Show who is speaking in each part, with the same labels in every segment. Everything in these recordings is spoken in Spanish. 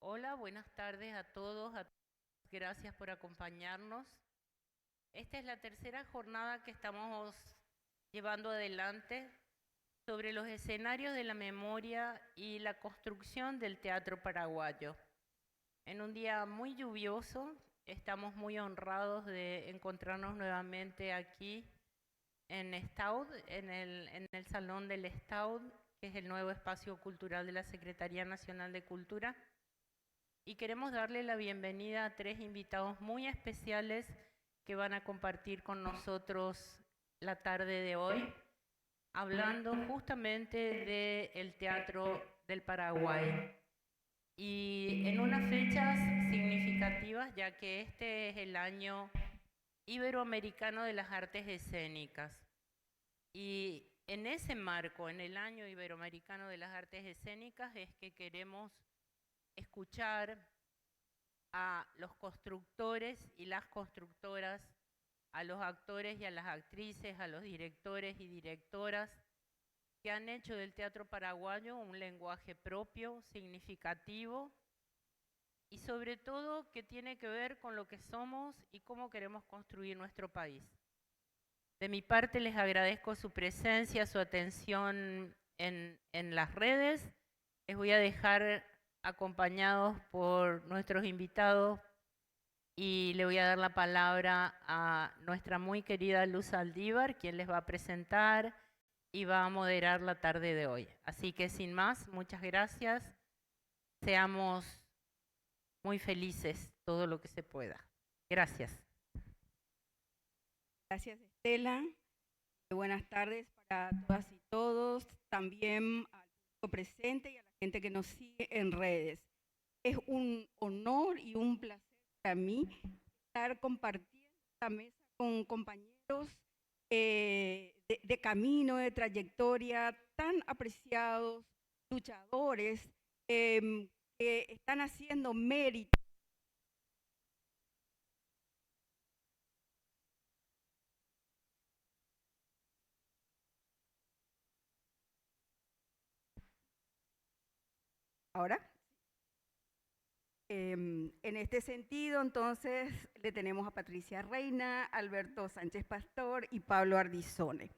Speaker 1: Hola, buenas tardes a todos. Gracias por acompañarnos. Esta es la tercera jornada que estamos llevando adelante sobre los escenarios de la memoria y la construcción del teatro paraguayo. En un día muy lluvioso, estamos muy honrados de encontrarnos nuevamente aquí en Estaud, en el Salón del Estaud, que es el nuevo espacio cultural de la Secretaría Nacional de Cultura. Y queremos darle la bienvenida a tres invitados muy especiales que van a compartir con nosotros la tarde de hoy, hablando justamente del teatro del Paraguay. Y en unas fechas significativas, ya que este es el año iberoamericano de las artes escénicas. Y en ese marco, en el año iberoamericano de las artes escénicas, es que queremos escuchar a los constructores y las constructoras, a los actores y a las actrices, a los directores y directoras que han hecho del teatro paraguayo un lenguaje propio, significativo y sobre todo que tiene que ver con lo que somos y cómo queremos construir nuestro país. De mi parte les agradezco su presencia, su atención en las redes. Les voy a dejar acompañados por nuestros invitados y le voy a dar la palabra a nuestra muy querida Luz Aldívar, quien les va a presentar y va a moderar la tarde de hoy. Así que sin más, muchas gracias. Seamos muy felices todo lo que se pueda. Gracias.
Speaker 2: Gracias, Estela. Buenas tardes para todas y todos, también al público presente y a la gente que nos sigue en redes. Es un honor y un placer para mí estar compartiendo esta mesa con compañeros de camino, de trayectoria, tan apreciados, luchadores, que están haciendo mérito. Ahora. En este sentido, entonces, le tenemos a Patricia Reina, Alberto Sánchez Pastor y Pablo Ardizone.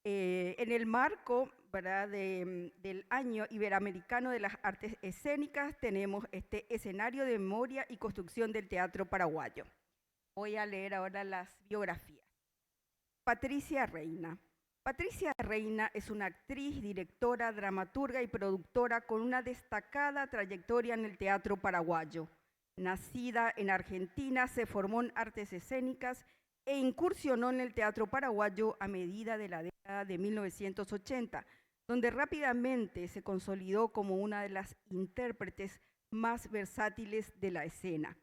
Speaker 2: En el marco, ¿verdad?, del Año Iberoamericano de las Artes Escénicas, tenemos este escenario de memoria y construcción del teatro paraguayo. Voy a leer ahora las biografías. Patricia Reina. Patricia Reina es una actriz, directora, dramaturga y productora con una destacada trayectoria en el teatro paraguayo. Nacida en Argentina, se formó en artes escénicas e incursionó en el teatro paraguayo a medida de la década de 1980, donde rápidamente se consolidó como una de las intérpretes más versátiles de la escena.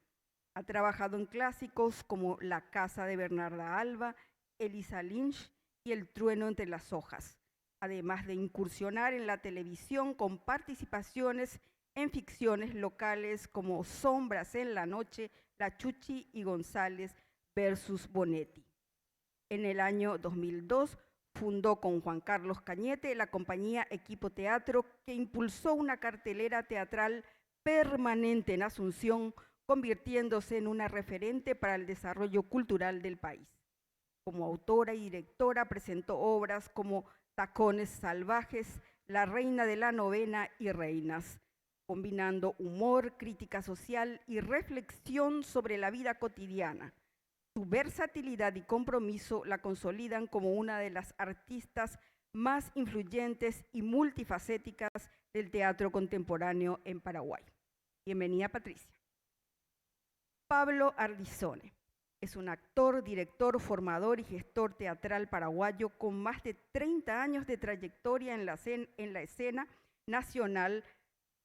Speaker 2: Ha trabajado en clásicos como La Casa de Bernarda Alba, Elisa Lynch y El trueno entre las hojas, además de incursionar en la televisión con participaciones en ficciones locales como Sombras en la noche, La Chuchi y González versus Bonetti. En el año 2002 fundó con Juan Carlos Cañete la compañía Equipo Teatro, que impulsó una cartelera teatral permanente en Asunción, convirtiéndose en una referente para el desarrollo cultural del país. Como autora y directora presentó obras como Tacones Salvajes, La Reina de la Novena y Reinas, combinando humor, crítica social y reflexión sobre la vida cotidiana. Su versatilidad y compromiso la consolidan como una de las artistas más influyentes y multifacéticas del teatro contemporáneo en Paraguay. Bienvenida, Patricia. Pablo Ardizone. Es un actor, director, formador y gestor teatral paraguayo con más de 30 años de trayectoria en la escena nacional,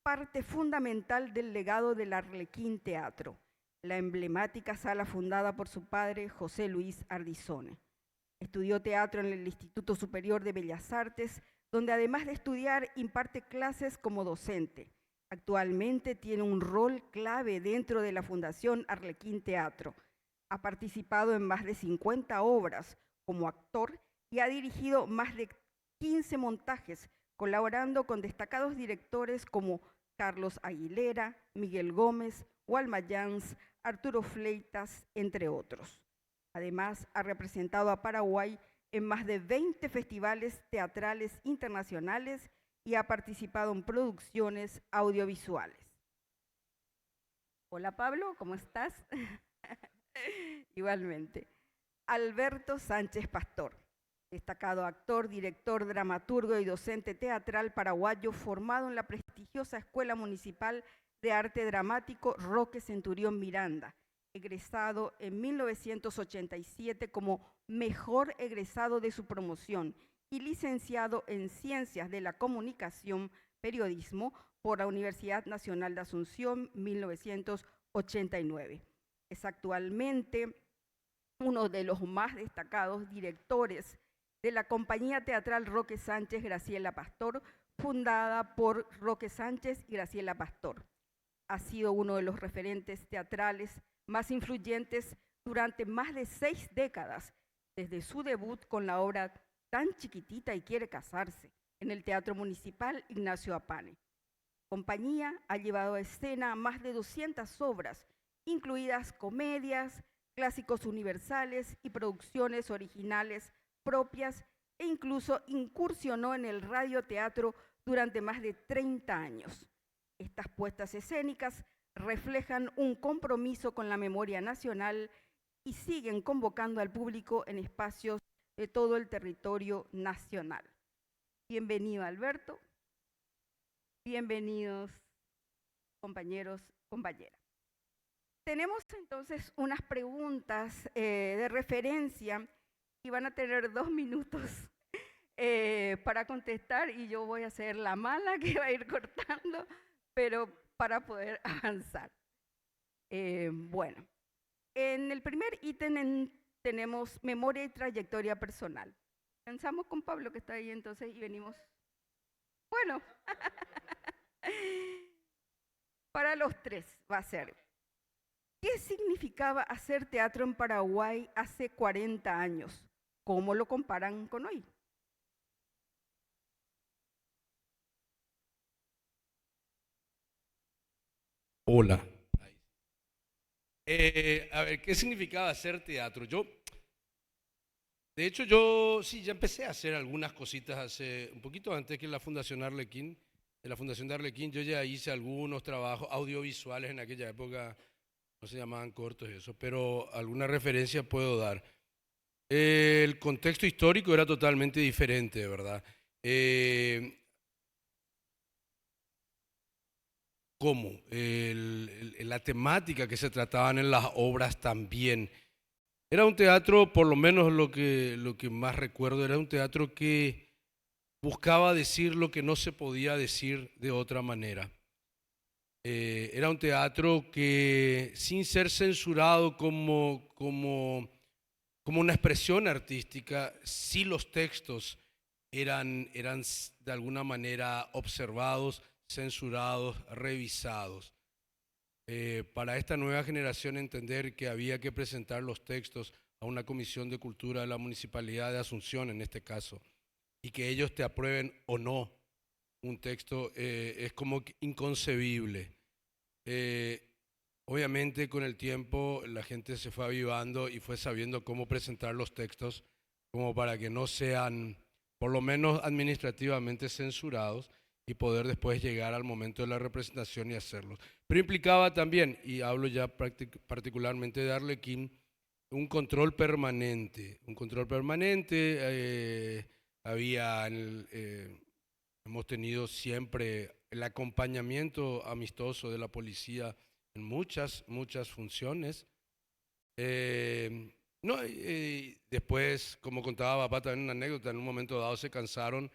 Speaker 2: parte fundamental del legado del Arlequín Teatro, la emblemática sala fundada por su padre, José Luis Ardizone. Estudió teatro en el Instituto Superior de Bellas Artes, donde además de estudiar imparte clases como docente. Actualmente tiene un rol clave dentro de la Fundación Arlequín Teatro. Ha participado en más de 50 obras como actor y ha dirigido más de 15 montajes, colaborando con destacados directores como Carlos Aguilera, Miguel Gómez, Walma Yans, Arturo Fleitas, entre otros. Además, ha representado a Paraguay en más de 20 festivales teatrales internacionales y ha participado en producciones audiovisuales. Hola Pablo, ¿cómo estás? Igualmente. Alberto Sánchez Pastor, destacado actor, director, dramaturgo y docente teatral paraguayo formado en la prestigiosa Escuela Municipal de Arte Dramático Roque Centurión Miranda, egresado en 1987 como mejor egresado de su promoción y licenciado en Ciencias de la Comunicación, Periodismo por la Universidad Nacional de Asunción, 1989. Es actualmente uno de los más destacados directores de la compañía teatral Roque Sánchez Graciela Pastor, fundada por Roque Sánchez y Graciela Pastor. Ha sido uno de los referentes teatrales más influyentes durante más de 6 décadas, desde su debut con la obra Tan chiquitita y quiere casarse, en el Teatro Municipal Ignacio Apane. Compañía ha llevado a escena más de 200 obras, incluidas comedias, clásicos universales y producciones originales propias, e incluso incursionó en el radioteatro durante más de 30 años. Estas puestas escénicas reflejan un compromiso con la memoria nacional y siguen convocando al público en espacios de todo el territorio nacional. Bienvenido, Alberto. Bienvenidos, compañeros, compañeras. Tenemos entonces unas preguntas de referencia y van a tener 2 minutos para contestar, y yo voy a ser la mala que va a ir cortando, pero para poder avanzar. Bueno, en el primer ítem tenemos memoria y trayectoria personal. Pensamos con Pablo, que está ahí entonces, y venimos. Bueno, para los 3 va a ser. ¿Qué significaba hacer teatro en Paraguay hace 40 años? ¿Cómo lo comparan con hoy?
Speaker 3: Hola. A ver, ¿qué significaba hacer teatro? De hecho, yo sí, ya empecé a hacer algunas cositas hace un poquito antes que la Fundación Arlequín. En la Fundación de Arlequín yo ya hice algunos trabajos audiovisuales en aquella época, no se llamaban cortos y eso, pero alguna referencia puedo dar. El contexto histórico era totalmente diferente, ¿verdad? ¿Cómo? La temática que se trataban en las obras también. Era un teatro, por lo menos lo que más recuerdo, era un teatro que buscaba decir lo que no se podía decir de otra manera. Era un teatro que, sin ser censurado como una expresión artística, sí los textos eran de alguna manera observados, censurados, revisados. Para esta nueva generación entender que había que presentar los textos a una comisión de cultura de la Municipalidad de Asunción, en este caso, y que ellos te aprueben o no un texto es como inconcebible. Obviamente con el tiempo la gente se fue avivando y fue sabiendo cómo presentar los textos como para que no sean, por lo menos administrativamente, censurados y poder después llegar al momento de la representación y hacerlos. Pero implicaba también, y hablo ya particularmente de Arlequín, un control permanente. Un control permanente, hemos tenido siempre el acompañamiento amistoso de la policía en muchas funciones. Después, como contaba papá, también una anécdota, en un momento dado se cansaron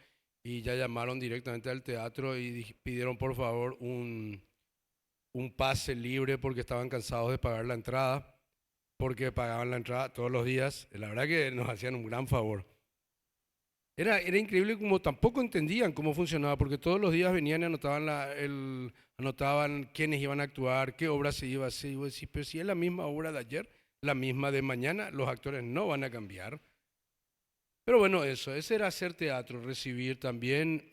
Speaker 3: y ya llamaron directamente al teatro y pidieron por favor un pase libre porque estaban cansados de pagar la entrada, porque pagaban la entrada todos los días. La verdad que nos hacían un gran favor. Era increíble como tampoco entendían cómo funcionaba, porque todos los días venían y anotaban quiénes iban a actuar, qué obra se iba a hacer. Y vos decís, pero si es la misma obra de ayer, la misma de mañana, los actores no van a cambiar. Pero bueno, ese era hacer teatro, recibir también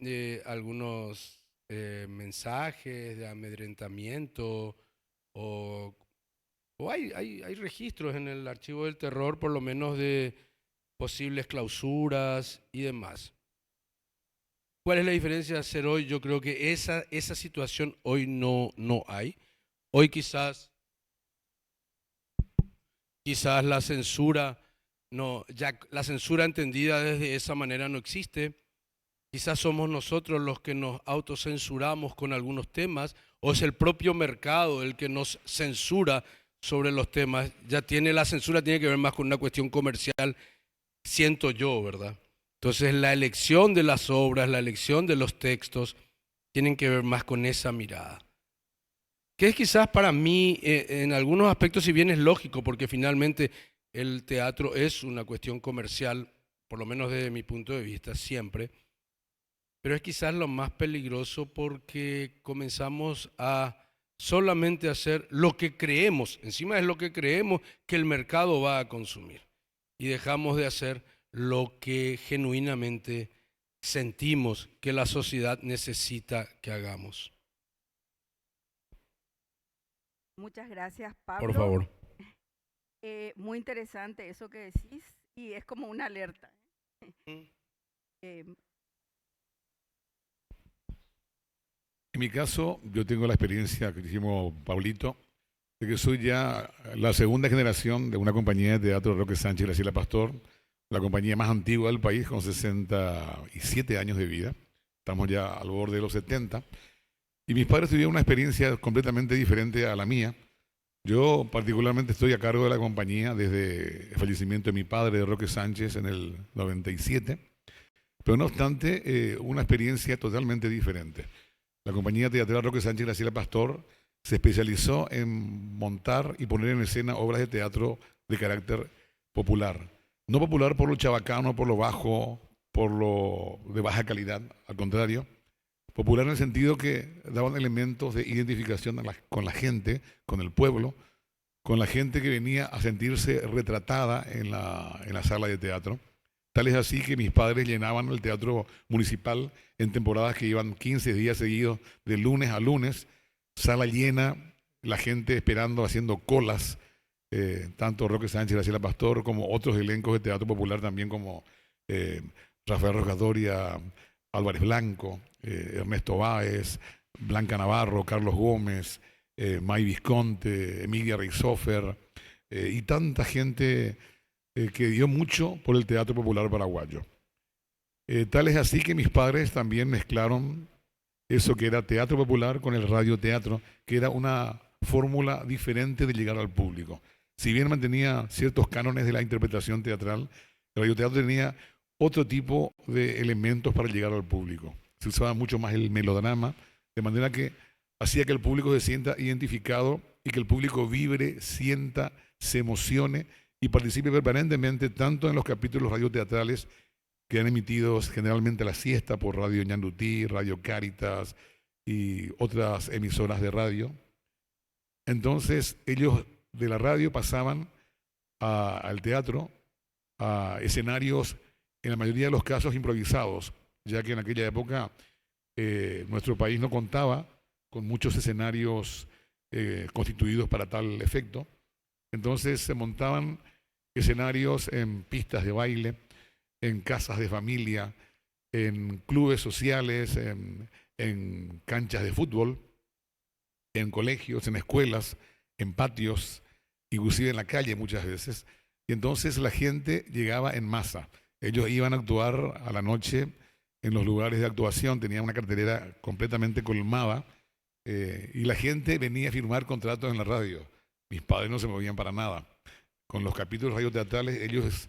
Speaker 3: algunos mensajes de amedrentamiento o hay registros en el archivo del terror, por lo menos de posibles clausuras y demás. ¿Cuál es la diferencia de hacer hoy? Yo creo que esa situación hoy no hay. Hoy quizás la censura ya la censura entendida desde esa manera no existe. Quizás somos nosotros los que nos autocensuramos con algunos temas, o es el propio mercado el que nos censura sobre los temas. La censura tiene que ver más con una cuestión comercial, siento yo, ¿verdad? Entonces la elección de las obras, la elección de los textos, tienen que ver más con esa mirada. Que es quizás para mí, en algunos aspectos, si bien es lógico, porque finalmente el teatro es una cuestión comercial, por lo menos desde mi punto de vista, siempre, pero es quizás lo más peligroso porque comenzamos a solamente hacer lo que creemos, encima es lo que creemos que el mercado va a consumir, y dejamos de hacer lo que genuinamente sentimos que la sociedad necesita que hagamos.
Speaker 2: Muchas gracias, Pablo.
Speaker 3: Por favor.
Speaker 2: Muy interesante eso que decís y es como una alerta.
Speaker 4: En mi caso, yo tengo la experiencia que dijimos Pablito, de que soy ya la segunda generación de una compañía de teatro Roque Sánchez y Graciela Pastor, la compañía más antigua del país, con 67 años de vida. Estamos ya al borde de los 70. Y mis padres tuvieron una experiencia completamente diferente a la mía. Yo particularmente estoy a cargo de la compañía desde el fallecimiento de mi padre, de Roque Sánchez, en el 97. Pero no obstante, una experiencia totalmente diferente. La compañía teatral Roque Sánchez y Graciela Pastor se especializó en montar y poner en escena obras de teatro de carácter popular. No popular por lo chabacano, por lo bajo, por lo de baja calidad, al contrario. Popular en el sentido que daban elementos de identificación con la gente, con el pueblo, con la gente que venía a sentirse retratada en la sala de teatro. Tal es así que mis padres llenaban el teatro municipal en temporadas que iban 15 días seguidos, de lunes a lunes, sala llena, la gente esperando, haciendo colas, tanto Roque Sánchez, Graciela Pastor, como otros elencos de teatro popular también, como Rafael Rocadoria, Álvarez Blanco, Ernesto Báez, Blanca Navarro, Carlos Gómez, May Visconte, Emilia Reisofer, y tanta gente que dio mucho por el teatro popular paraguayo. Tal es así que mis padres también mezclaron eso que era teatro popular con el radioteatro, que era una fórmula diferente de llegar al público. Si bien mantenía ciertos cánones de la interpretación teatral, el radioteatro tenía otro tipo de elementos para llegar al público. Se usaba mucho más el melodrama, de manera que hacía que el público se sienta identificado y que el público vibre, sienta, se emocione y participe permanentemente tanto en los capítulos radioteatrales que han emitidos generalmente a la siesta por Radio Ñandutí, Radio Cáritas y otras emisoras de radio. Entonces ellos de la radio pasaban al teatro, a escenarios en la mayoría de los casos improvisados, ya que en aquella época nuestro país no contaba con muchos escenarios constituidos para tal efecto. Entonces se montaban escenarios en pistas de baile, en casas de familia, en clubes sociales, en canchas de fútbol, en colegios, en escuelas, en patios, inclusive en la calle muchas veces. Y entonces la gente llegaba en masa. Ellos iban a actuar a la noche en los lugares de actuación, tenían una cartelera completamente colmada y la gente venía a firmar contratos en la radio. Mis padres no se movían para nada. Con los capítulos radioteatrales ellos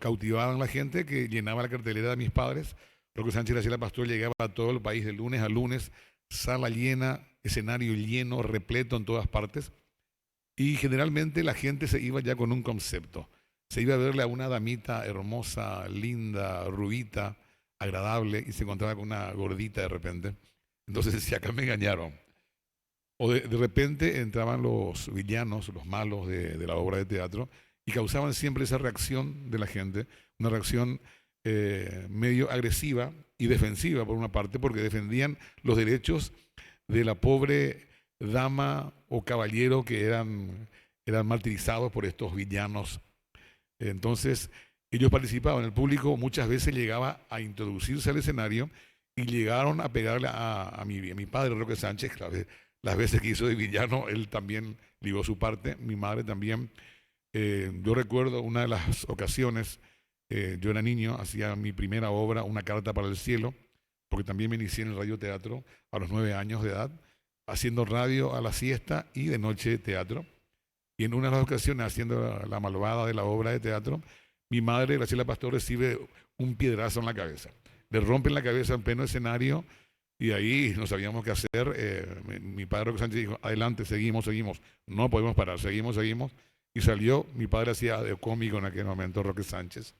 Speaker 4: cautivaban a la gente que llenaba la cartelera de mis padres. Roque Sánchez y Graciela Pastor llegaba a todo el país de lunes a lunes, sala llena, escenario lleno, repleto en todas partes. Y generalmente la gente se iba ya con un concepto. Se iba a verle a una damita hermosa, linda, rubita, agradable, y se encontraba con una gordita de repente. Entonces decía, acá me engañaron. O de repente entraban los villanos, los malos de la obra de teatro, y causaban siempre esa reacción de la gente, una reacción medio agresiva y defensiva por una parte, porque defendían los derechos de la pobre dama o caballero que eran martirizados por estos villanos. Entonces, ellos participaban, el público muchas veces llegaba a introducirse al escenario y llegaron a pegarle a mi padre, Roque Sánchez, las veces que hizo de villano, él también ligó su parte, mi madre también. Yo recuerdo una de las ocasiones, yo era niño, hacía mi primera obra, Una carta para el cielo, porque también me inicié en el radioteatro a los 9 años de edad, haciendo radio a la siesta y de noche teatro. Y en una de las ocasiones, haciendo la malvada de la obra de teatro, mi madre, Graciela Pastor, recibe un piedrazo en la cabeza. Le rompen la cabeza en pleno escenario y ahí no sabíamos qué hacer. Mi padre Roque Sánchez dijo, adelante, seguimos. No podemos parar, seguimos. Y salió, mi padre hacía de cómico en aquel momento, Roque Sánchez.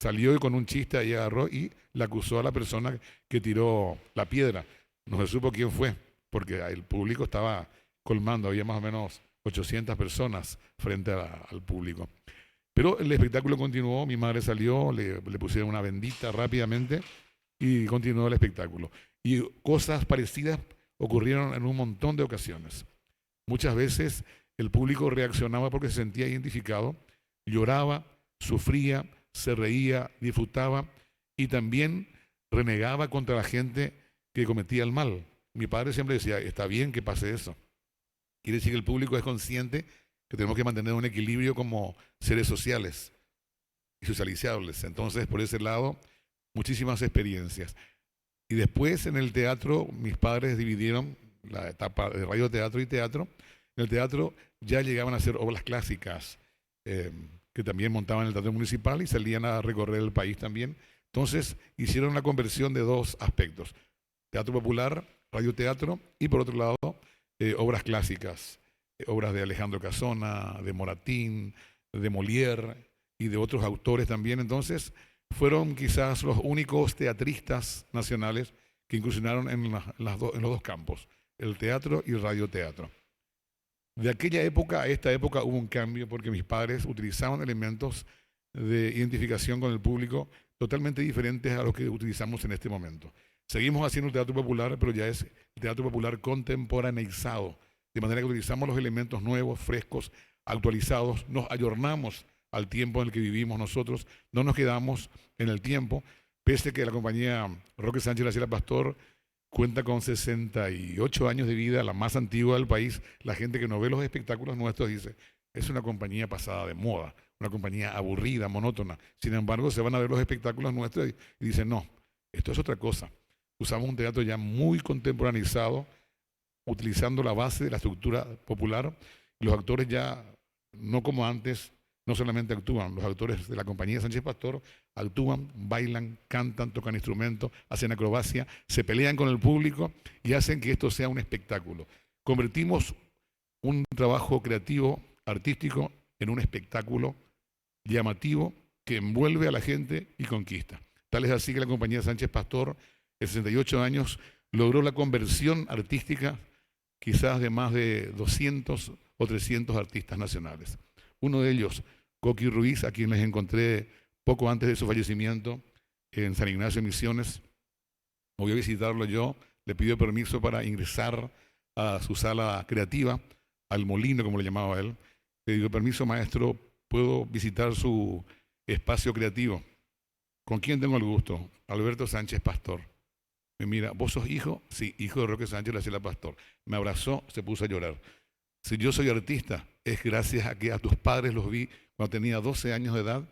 Speaker 4: Salió y con un chiste ahí agarró y le acusó a la persona que tiró la piedra. No se supo quién fue, porque el público estaba colmando, había más o menos 800 personas frente al público. Pero el espectáculo continuó, mi madre salió, le pusieron una bendita rápidamente y continuó el espectáculo. Y cosas parecidas ocurrieron en un montón de ocasiones. Muchas veces el público reaccionaba porque se sentía identificado, lloraba, sufría, se reía, disfrutaba y también renegaba contra la gente que cometía el mal. Mi padre siempre decía, está bien que pase eso. Quiere decir que el público es consciente que tenemos que mantener un equilibrio como seres sociales y socializables. Entonces, por ese lado, muchísimas experiencias. Y después en el teatro, mis padres dividieron la etapa de radioteatro y teatro. En el teatro ya llegaban a hacer obras clásicas que también montaban en el Teatro Municipal y salían a recorrer el país también. Entonces hicieron la conversión de dos aspectos, teatro popular, radioteatro y por otro lado obras clásicas, obras de Alejandro Casona, de Moratín, de Molière y de otros autores también. Entonces fueron quizás los únicos teatristas nacionales que incursionaron en los dos campos, el teatro y el radioteatro. De aquella época a esta época hubo un cambio porque mis padres utilizaban elementos de identificación con el público totalmente diferentes a los que utilizamos en este momento. Seguimos haciendo el teatro popular, pero ya es el teatro popular contemporaneizado, de manera que utilizamos los elementos nuevos, frescos, actualizados, nos ayornamos al tiempo en el que vivimos nosotros, no nos quedamos en el tiempo, pese a que la compañía Roque Sánchez y Graciela Pastor cuenta con 68 años de vida, la más antigua del país. La gente que no ve los espectáculos nuestros dice, es una compañía pasada de moda, una compañía aburrida, monótona. Sin embargo, se van a ver los espectáculos nuestros y dicen, no, esto es otra cosa. Usamos un teatro ya muy contemporaneizado, utilizando la base de la estructura popular. Los actores ya, no como antes, no solamente actúan, los actores de la compañía Sánchez Pastor actúan, bailan, cantan, tocan instrumentos, hacen acrobacia, se pelean con el público y hacen que esto sea un espectáculo. Convertimos un trabajo creativo, artístico, en un espectáculo llamativo que envuelve a la gente y conquista. Tal es así que la compañía Sánchez Pastor, en 68 años, logró la conversión artística quizás de más de 200 o 300 artistas nacionales. Uno de ellos, Coqui Ruiz, a quien les encontré poco antes de su fallecimiento en San Ignacio Misiones. Voy a visitarlo yo, le pidió permiso para ingresar a su sala creativa, al molino, como le llamaba él. Le digo, permiso maestro, ¿puedo visitar su espacio creativo? ¿Con quién tengo el gusto? Alberto Sánchez Pastor. Me mira, ¿vos sos hijo? Sí, hijo de Roque Sánchez y Graciela Pastor. Me abrazó, se puso a llorar. Si yo soy artista, es gracias a que a tus padres los vi cuando tenía 12 años de edad,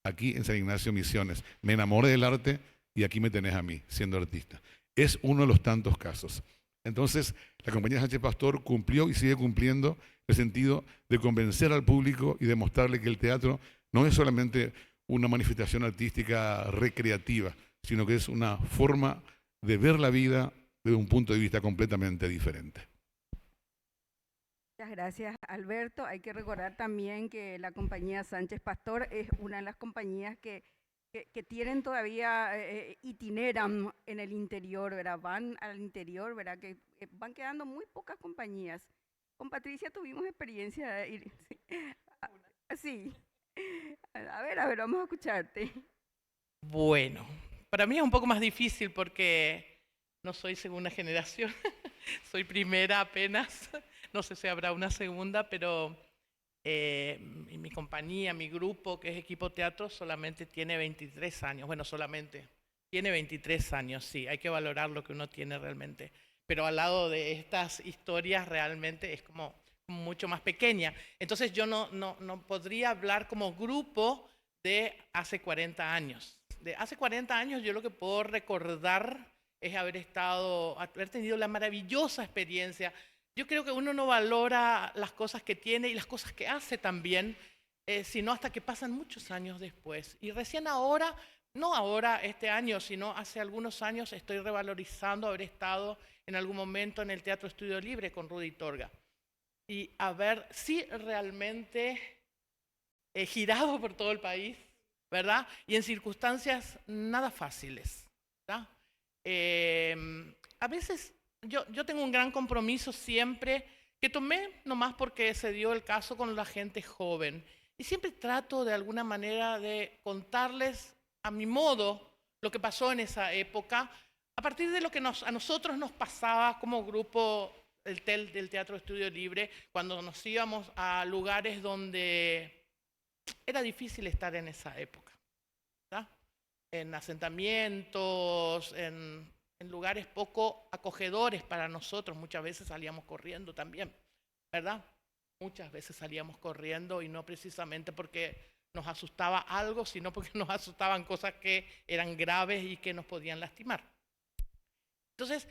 Speaker 4: aquí en San Ignacio Misiones. Me enamoré del arte y aquí me tenés a mí, siendo artista. Es uno de los tantos casos. Entonces, la compañía Sánchez Pastor cumplió y sigue cumpliendo el sentido de convencer al público y demostrarle que el teatro no es solamente una manifestación artística recreativa, sino que es una forma de ver la vida desde un punto de vista completamente diferente.
Speaker 2: Muchas gracias, Alberto. Hay que recordar también que la compañía Sánchez Pastor es una de las compañías que tienen todavía, itineran en el interior, ¿verdad? Van al interior, ¿verdad? Que van quedando muy pocas compañías. Con Patricia tuvimos experiencia de ir. Sí. Sí. A ver, vamos a escucharte.
Speaker 5: Bueno, para mí es un poco más difícil porque no soy segunda generación, soy primera apenas. No sé si habrá una segunda, pero mi compañía, mi grupo, que es Equipo Teatro, solamente tiene 23 años. Bueno, solamente tiene 23 años, sí, hay que valorar lo que uno tiene realmente. Pero al lado de estas historias realmente es como mucho más pequeña. Entonces yo no podría hablar como grupo de hace 40 años. De hace 40 años yo lo que puedo recordar es haber tenido la maravillosa experiencia. Yo creo que uno no valora las cosas que tiene y las cosas que hace también, sino hasta que pasan muchos años después. Y recién ahora, no ahora este año, sino hace algunos años, estoy revalorizando haber estado en algún momento en el Teatro Estudio Libre con Rudy Torga. Y haber, sí, realmente girado por todo el país, ¿verdad? Y en circunstancias nada fáciles, ¿verdad? A veces yo tengo un gran compromiso siempre que tomé nomás porque se dio el caso con la gente joven. Y siempre trato de alguna manera de contarles a mi modo lo que pasó en esa época, a partir de lo que a nosotros nos pasaba como grupo del Teatro Estudio Libre, cuando nos íbamos a lugares donde era difícil estar en esa época, ¿verdad? En asentamientos, en lugares poco acogedores para nosotros. Muchas veces salíamos corriendo también, ¿verdad? Muchas veces salíamos corriendo y no precisamente porque nos asustaba algo, sino porque nos asustaban cosas que eran graves y que nos podían lastimar. Entonces,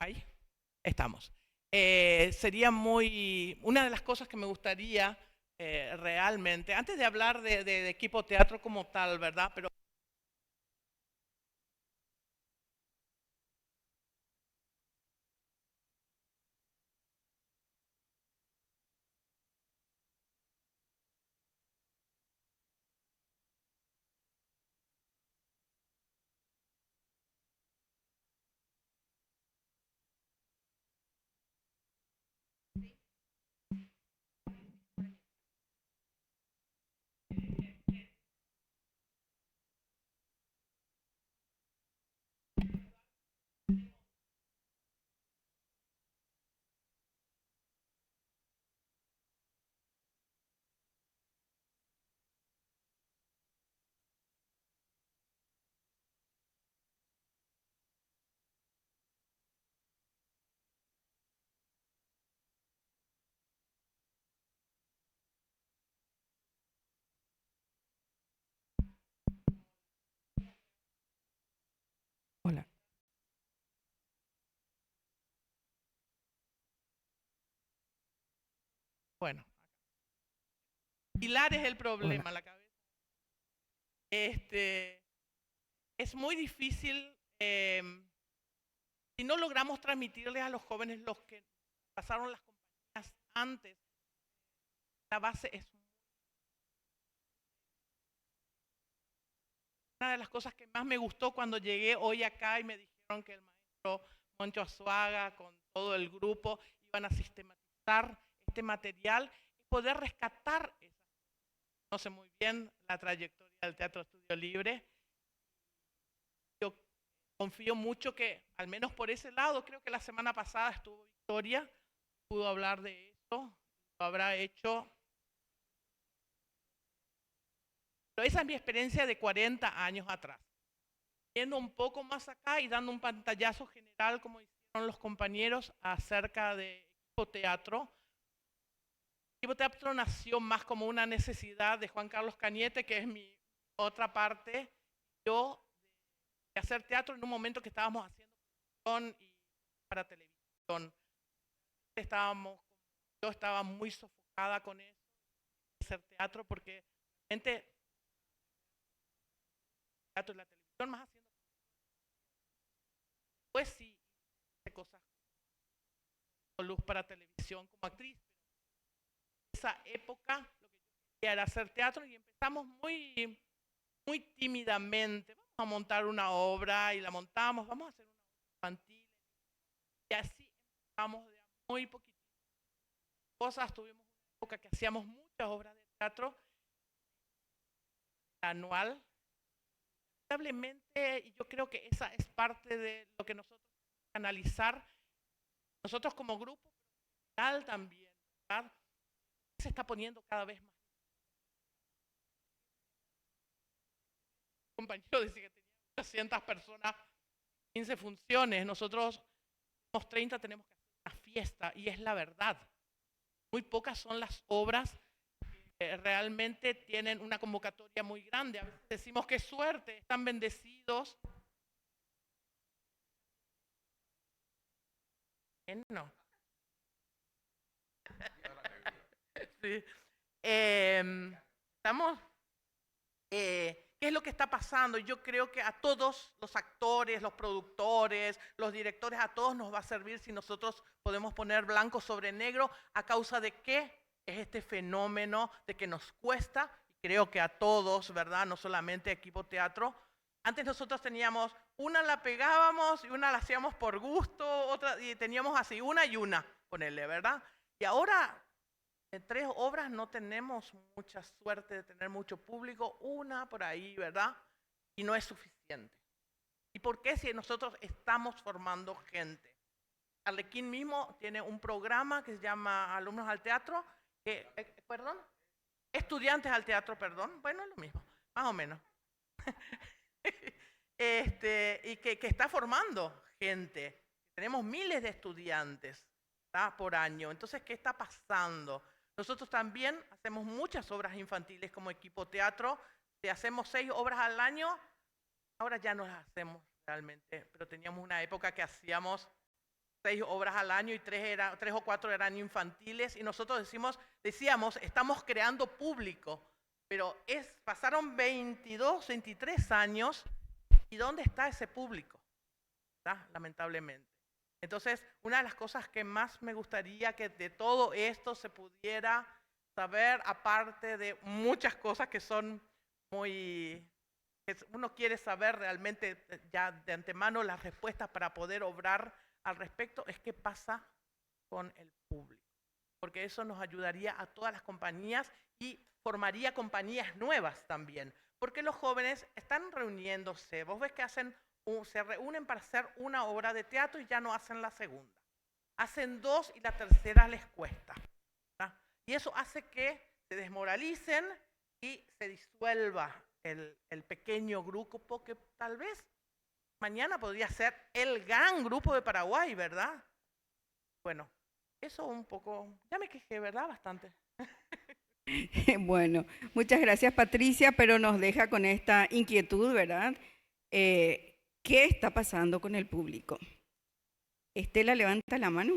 Speaker 5: ahí estamos. Sería una de las cosas que me gustaría realmente, antes de hablar de equipo teatro como tal, ¿verdad? Pero hola. Bueno, Pilar es el problema, la cabeza. Es muy difícil si no logramos transmitirles a los jóvenes los que pasaron las compañías antes. La base es una de las cosas que más me gustó cuando llegué hoy acá y me dijeron que el maestro Moncho Azuaga con todo el grupo iban a sistematizar este material y poder rescatar esas. Conoce muy bien la trayectoria del Teatro Estudio Libre. Yo confío mucho que, al menos por ese lado, creo que la semana pasada estuvo Victoria, pudo hablar de eso, lo habrá hecho. Pero esa es mi experiencia de 40 años atrás. Viendo un poco más acá y dando un pantallazo general, como hicieron los compañeros, acerca de Equipo Teatro. Equipo Teatro nació más como una necesidad de Juan Carlos Cañete, que es mi otra parte. Yo, de hacer teatro en un momento que estábamos haciendo y para televisión. Yo estaba muy sofocada con eso, hacer teatro, porque realmente teatro y la televisión más haciendo. Pues sí, hice cosas luz para televisión como actriz. En esa época lo que yo quería era hacer teatro y empezamos muy, muy tímidamente. Vamos a montar una obra y la montamos, vamos a hacer una obra infantil. Y así empezamos de a muy poquititas cosas. Tuvimos una época que hacíamos muchas obras de teatro anual. Lamentablemente, y yo creo que esa es parte de lo que nosotros tenemos que analizar, nosotros como grupo, pero también, ¿verdad? Se está poniendo cada vez más. Un compañero dice que tenía 800 personas, 15 funciones, nosotros somos 30, tenemos que hacer una fiesta, y es la verdad. Muy pocas son las obras que realmente tienen una convocatoria muy grande. A veces decimos qué suerte, están bendecidos. No. Sí. Estamos. ¿Qué es lo que está pasando? Yo creo que a todos los actores, los productores, los directores, a todos nos va a servir si nosotros podemos poner blanco sobre negro a causa de qué es este fenómeno de que nos cuesta, y creo que a todos, ¿verdad? No solamente equipo teatro. Antes nosotros teníamos, una la pegábamos y una la hacíamos por gusto, otra, y teníamos así, una y una, ponele, ¿verdad? Y ahora, en 3 obras no tenemos mucha suerte de tener mucho público, una por ahí, ¿verdad? Y no es suficiente. ¿Y por qué si nosotros estamos formando gente? Arlequín mismo tiene un programa que se llama Alumnos al Teatro, perdón, Estudiantes al Teatro, perdón, bueno, es lo mismo, más o menos. Y que está formando gente. Tenemos miles de estudiantes, ¿tá? Por año. Entonces, ¿qué está pasando? Nosotros también hacemos muchas obras infantiles como equipo teatro. Si hacemos 6 obras al año, ahora ya no las hacemos realmente, pero teníamos una época que hacíamos 6 obras al año y 3 o 4 eran infantiles, y nosotros decíamos, estamos creando público, pero pasaron 22, 23 años, ¿y dónde está ese público? ¿Tá? Lamentablemente. Entonces, una de las cosas que más me gustaría que de todo esto se pudiera saber, aparte de muchas cosas que son muy, que uno quiere saber realmente ya de antemano las respuestas para poder obrar al respecto, es qué pasa con el público. Porque eso nos ayudaría a todas las compañías y formaría compañías nuevas también. Porque los jóvenes están reuniéndose. Vos ves que se reúnen para hacer una obra de teatro y ya no hacen la segunda. Hacen 2 y la tercera les cuesta, ¿verdad? Y eso hace que se desmoralicen y se disuelva el pequeño grupo, porque tal vez mañana podría ser el gran grupo de Paraguay, ¿verdad? Bueno, eso un poco, ya me quejé, ¿verdad? Bastante.
Speaker 2: Bueno, muchas gracias Patricia, pero nos deja con esta inquietud, ¿verdad? ¿Qué está pasando con el público? Estela, levanta la mano.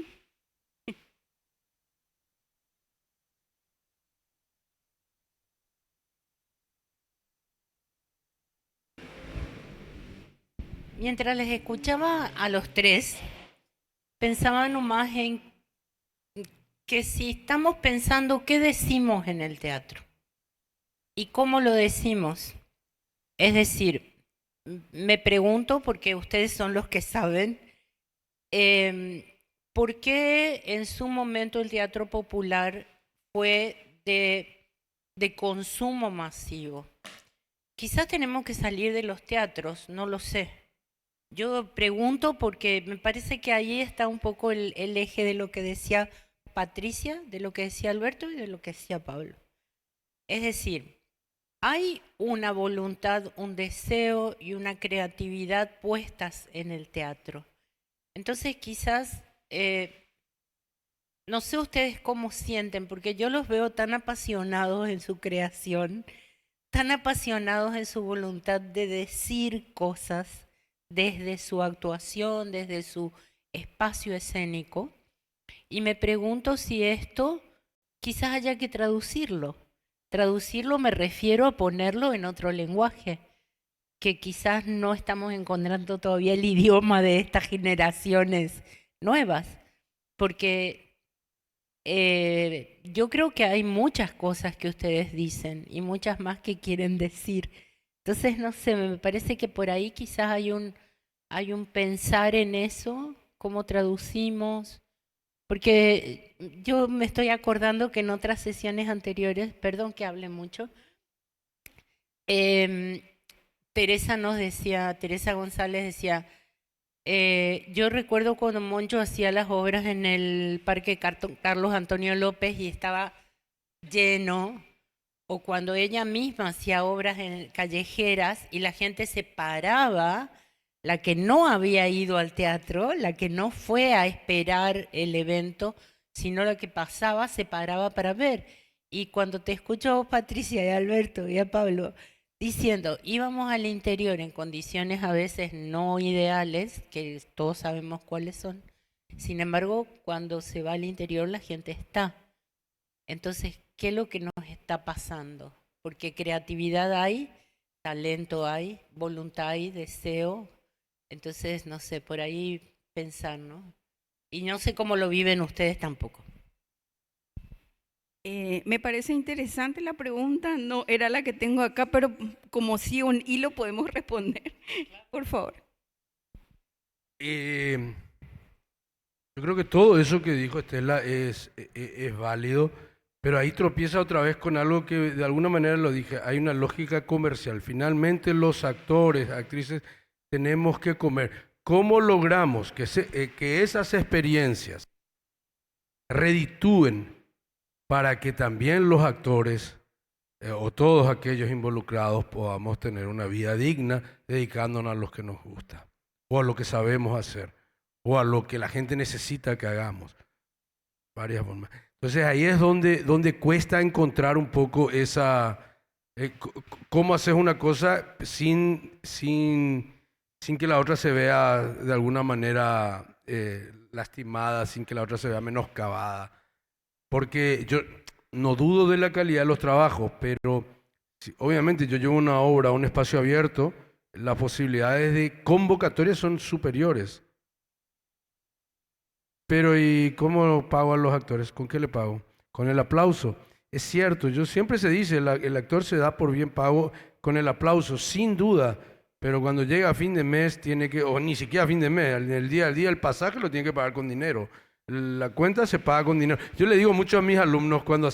Speaker 1: Mientras les escuchaba a los 3, pensaba nomás en que si estamos pensando qué decimos en el teatro y cómo lo decimos. Es decir, me pregunto, porque ustedes son los que saben, ¿por qué en su momento el teatro popular fue de consumo masivo? Quizás tenemos que salir de los teatros, no lo sé. Yo pregunto porque me parece que ahí está un poco el eje de lo que decía Patricia, de lo que decía Alberto y de lo que decía Pablo. Es decir, hay una voluntad, un deseo y una creatividad puestas en el teatro. Entonces quizás, no sé ustedes cómo sienten, porque yo los veo tan apasionados en su creación, tan apasionados en su voluntad de decir cosas desde su actuación, desde su espacio escénico, y me pregunto si esto quizás haya que traducirlo. Traducirlo me refiero a ponerlo en otro lenguaje, que quizás no estamos encontrando todavía el idioma de estas generaciones nuevas. porque yo creo que hay muchas cosas que ustedes dicen y muchas más que quieren decir. Entonces, no sé, me parece que por ahí quizás hay un pensar en eso, cómo traducimos, porque yo me estoy acordando que en otras sesiones anteriores, perdón que hable mucho, em, Teresa González decía, yo recuerdo cuando Moncho hacía las obras en el Parque Carlos Antonio López y estaba lleno, o cuando ella misma hacía obras callejeras y la gente se paraba, la que no había ido al teatro, la que no fue a esperar el evento, sino la que pasaba, se paraba para ver. Y cuando te escucho a vos, Patricia, y a Alberto y a Pablo, diciendo, íbamos al interior en condiciones a veces no ideales, que todos sabemos cuáles son. Sin embargo, cuando se va al interior la gente está. Entonces, ¿qué es lo que nos está pasando? Porque creatividad hay, talento hay, voluntad hay, deseo. Entonces, no sé, por ahí pensar, ¿no? Y no sé cómo lo viven ustedes tampoco.
Speaker 2: Me parece interesante la pregunta, no era la que tengo acá, pero como si un hilo podemos responder. Por favor.
Speaker 3: Yo creo que todo eso que dijo Estela es válido, pero ahí tropieza otra vez con algo que de alguna manera lo dije, hay una lógica comercial. Finalmente los actores, actrices, tenemos que comer. ¿Cómo logramos que esas experiencias reditúen para que también los actores o todos aquellos involucrados podamos tener una vida digna dedicándonos a lo que nos gusta o a lo que sabemos hacer o a lo que la gente necesita que hagamos? Varias formas. Entonces ahí es donde cuesta encontrar un poco cómo hacer una cosa sin que la otra se vea de alguna manera lastimada, sin que la otra se vea menoscabada. Porque yo no dudo de la calidad de los trabajos, pero obviamente yo llevo una obra a un espacio abierto, las posibilidades de convocatoria son superiores. Pero ¿y cómo pago a los actores? ¿Con qué le pago? Con el aplauso. Es cierto, siempre se dice, el actor se da por bien pago con el aplauso, sin duda, pero cuando llega a fin de mes tiene que, o ni siquiera a fin de mes, el día el pasaje lo tiene que pagar con dinero. La cuenta se paga con dinero. Yo le digo mucho a mis alumnos como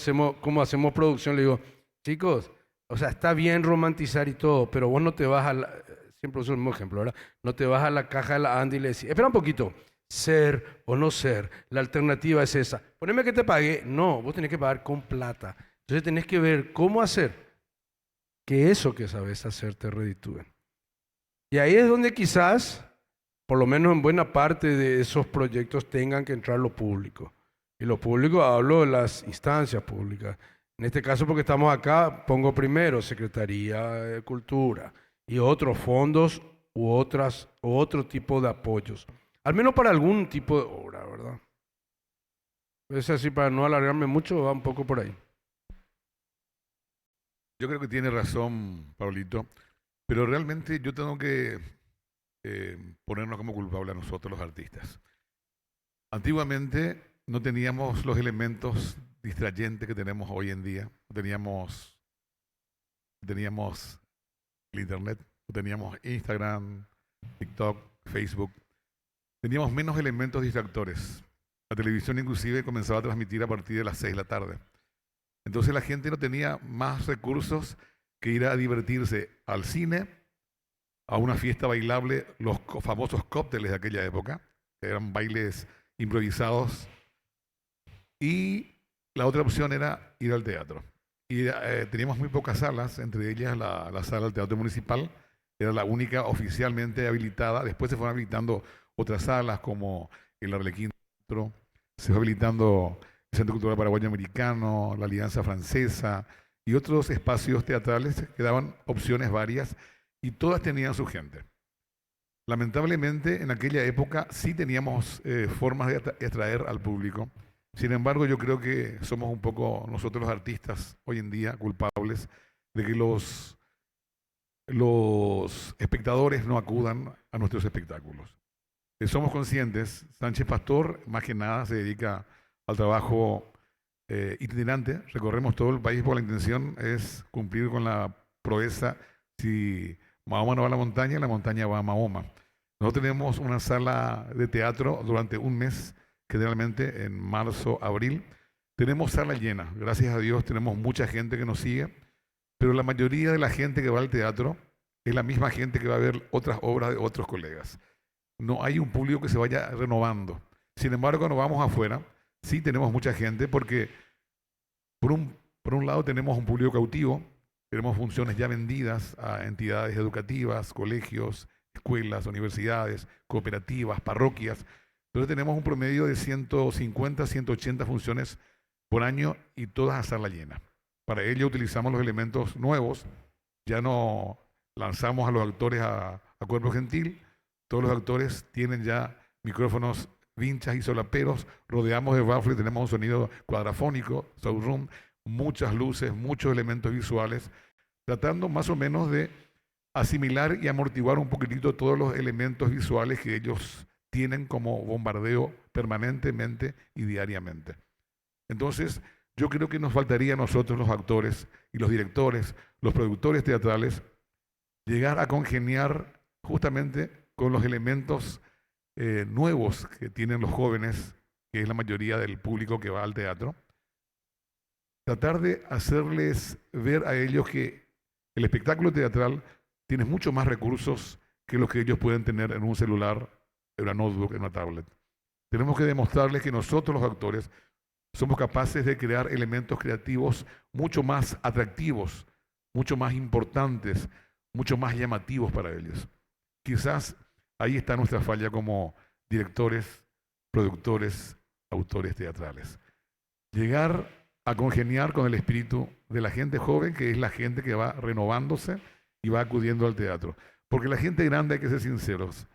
Speaker 3: hacemos producción, le digo, chicos, o sea, está bien romantizar y todo, pero vos no te vas siempre uso el mismo ejemplo, ¿verdad? No te vas a la caja de la Andy y le decís, espera un poquito, ser o no ser, la alternativa es esa. Poneme que te pague. No, vos tenés que pagar con plata. Entonces tenés que ver cómo hacer que eso que sabes hacer te reditúe. Y ahí es donde quizás, por lo menos en buena parte de esos proyectos, tengan que entrar lo público. Y lo público hablo de las instancias públicas. En este caso, porque estamos acá, pongo primero Secretaría de Cultura y otros fondos u otro tipo de apoyos. Al menos para algún tipo de obra, ¿verdad? Es así, para no alargarme mucho, va un poco por ahí.
Speaker 4: Yo creo que tiene razón, Pablito, pero realmente yo tengo que ponernos como culpables a nosotros los artistas. Antiguamente no teníamos los elementos distrayentes que tenemos hoy en día. Teníamos el internet, teníamos Instagram, TikTok, Facebook. Teníamos menos elementos distractores. La televisión inclusive comenzaba a transmitir a partir de las 6 de la tarde. Entonces la gente no tenía más recursos que ir a divertirse al cine, a una fiesta bailable, los famosos cócteles de aquella época, que eran bailes improvisados, y la otra opción era ir al teatro. Y teníamos muy pocas salas, entre ellas la sala del Teatro Municipal, era la única oficialmente habilitada. Después se fueron habilitando otras salas como el Arlequín, se fue habilitando el Centro Cultural Paraguayo Americano, la Alianza Francesa y otros espacios teatrales que daban opciones varias y todas tenían su gente. Lamentablemente en aquella época sí teníamos formas de atraer al público. Sin embargo, yo creo que somos un poco nosotros los artistas hoy en día culpables de que los espectadores no acudan a nuestros espectáculos. somos conscientes, Sánchez Pastor más que nada se dedica al trabajo itinerante, recorremos todo el país porque la intención es cumplir con la proeza, si Mahoma no va a la montaña va a Mahoma. Nosotros tenemos una sala de teatro durante un mes, generalmente en marzo, abril. Tenemos sala llena, gracias a Dios tenemos mucha gente que nos sigue, pero la mayoría de la gente que va al teatro es la misma gente que va a ver otras obras de otros colegas. No hay un público que se vaya renovando. Sin embargo, cuando vamos afuera, sí tenemos mucha gente porque por un lado tenemos un público cautivo, tenemos funciones ya vendidas a entidades educativas, colegios, escuelas, universidades, cooperativas, parroquias. Entonces tenemos un promedio de 150, 180 funciones por año y todas a sala llena. Para ello utilizamos los elementos nuevos, ya no lanzamos a los actores a cuerpo gentil, todos los actores tienen ya micrófonos vinchas y solaperos, rodeamos de baffle y tenemos un sonido cuadrafónico, sound muchas luces, muchos elementos visuales, tratando más o menos de asimilar y amortiguar un poquitito todos los elementos visuales que ellos tienen como bombardeo permanentemente y diariamente. Entonces, yo creo que nos faltaría a nosotros los actores y los directores, los productores teatrales, llegar a congeniar justamente con los elementos nuevos que tienen los jóvenes, que es la mayoría del público que va al teatro, tratar de hacerles ver a ellos que el espectáculo teatral tiene mucho más recursos que los que ellos pueden tener en un celular, en una notebook, en una tablet. Tenemos que demostrarles que nosotros los actores somos capaces de crear elementos creativos mucho más atractivos, mucho más importantes, mucho más llamativos para ellos. Quizás ahí está nuestra falla como directores, productores, autores teatrales. Llegar a congeniar con el espíritu de la gente joven, que es la gente que va renovándose y va acudiendo al teatro. Porque la gente grande, hay que ser sinceros,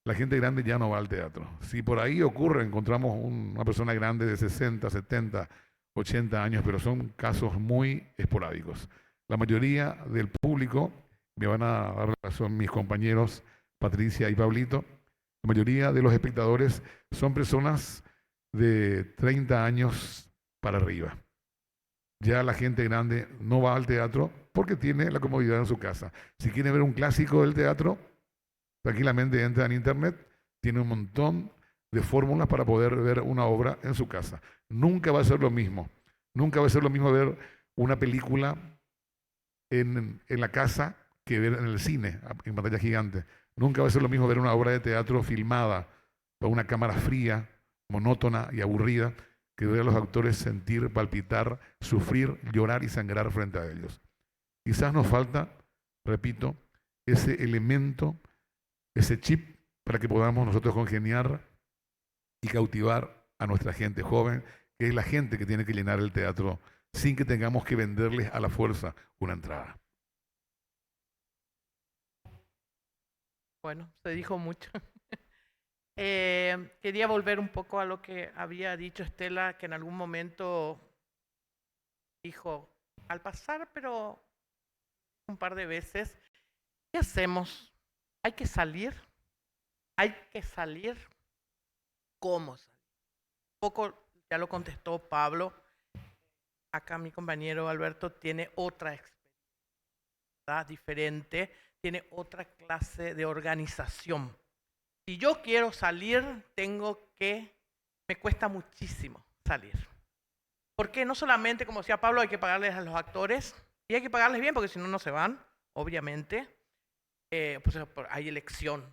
Speaker 4: la gente grande ya no va al teatro. Si por ahí ocurre, encontramos una persona grande de 60, 70, 80 años, pero son casos muy esporádicos. La mayoría del público, me van a dar razón mis compañeros Patricia y Pablito, la mayoría de los espectadores son personas de 30 años para arriba. Ya la gente grande no va al teatro porque tiene la comodidad en su casa. Si quiere ver un clásico del teatro, tranquilamente entra en internet, tiene un montón de fórmulas para poder ver una obra en su casa. Nunca va a ser lo mismo. Nunca va a ser lo mismo ver una película en la casa que ver en el cine, en pantalla gigante. Nunca va a ser lo mismo ver una obra de teatro filmada con una cámara fría, monótona y aburrida, que ver a los actores sentir, palpitar, sufrir, llorar y sangrar frente a ellos. Quizás nos falta, repito, ese elemento, ese chip para que podamos nosotros congeniar y cautivar a nuestra gente joven, que es la gente que tiene que llenar el teatro sin que tengamos que venderles a la fuerza una entrada.
Speaker 5: Bueno, se dijo mucho. Quería volver un poco a lo que había dicho Estela, que en algún momento dijo, al pasar, pero un par de veces, ¿qué hacemos? ¿Hay que salir? ¿Hay que salir? ¿Cómo salir? Un poco ya lo contestó Pablo. Acá mi compañero Alberto tiene otra experiencia diferente, tiene otra clase de organización. Si yo quiero salir, me cuesta muchísimo salir. Porque no solamente, como decía Pablo, hay que pagarles a los actores, y hay que pagarles bien, porque si no, no se van, obviamente. Pues hay elección.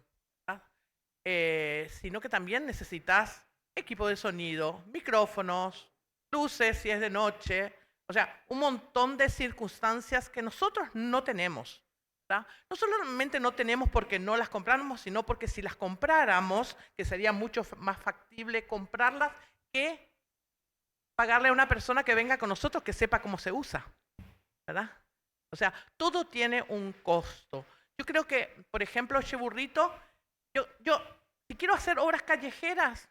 Speaker 5: Sino que también necesitas equipo de sonido, micrófonos, luces si es de noche, o sea, un montón de circunstancias que nosotros no tenemos. ¿verdad? No solamente no tenemos porque no las compramos, sino porque si las compráramos, que sería mucho más factible comprarlas que pagarle a una persona que venga con nosotros que sepa cómo se usa, ¿verdad? O sea, todo tiene un costo. Yo creo que, por ejemplo, Cheburrito, si quiero hacer obras callejeras,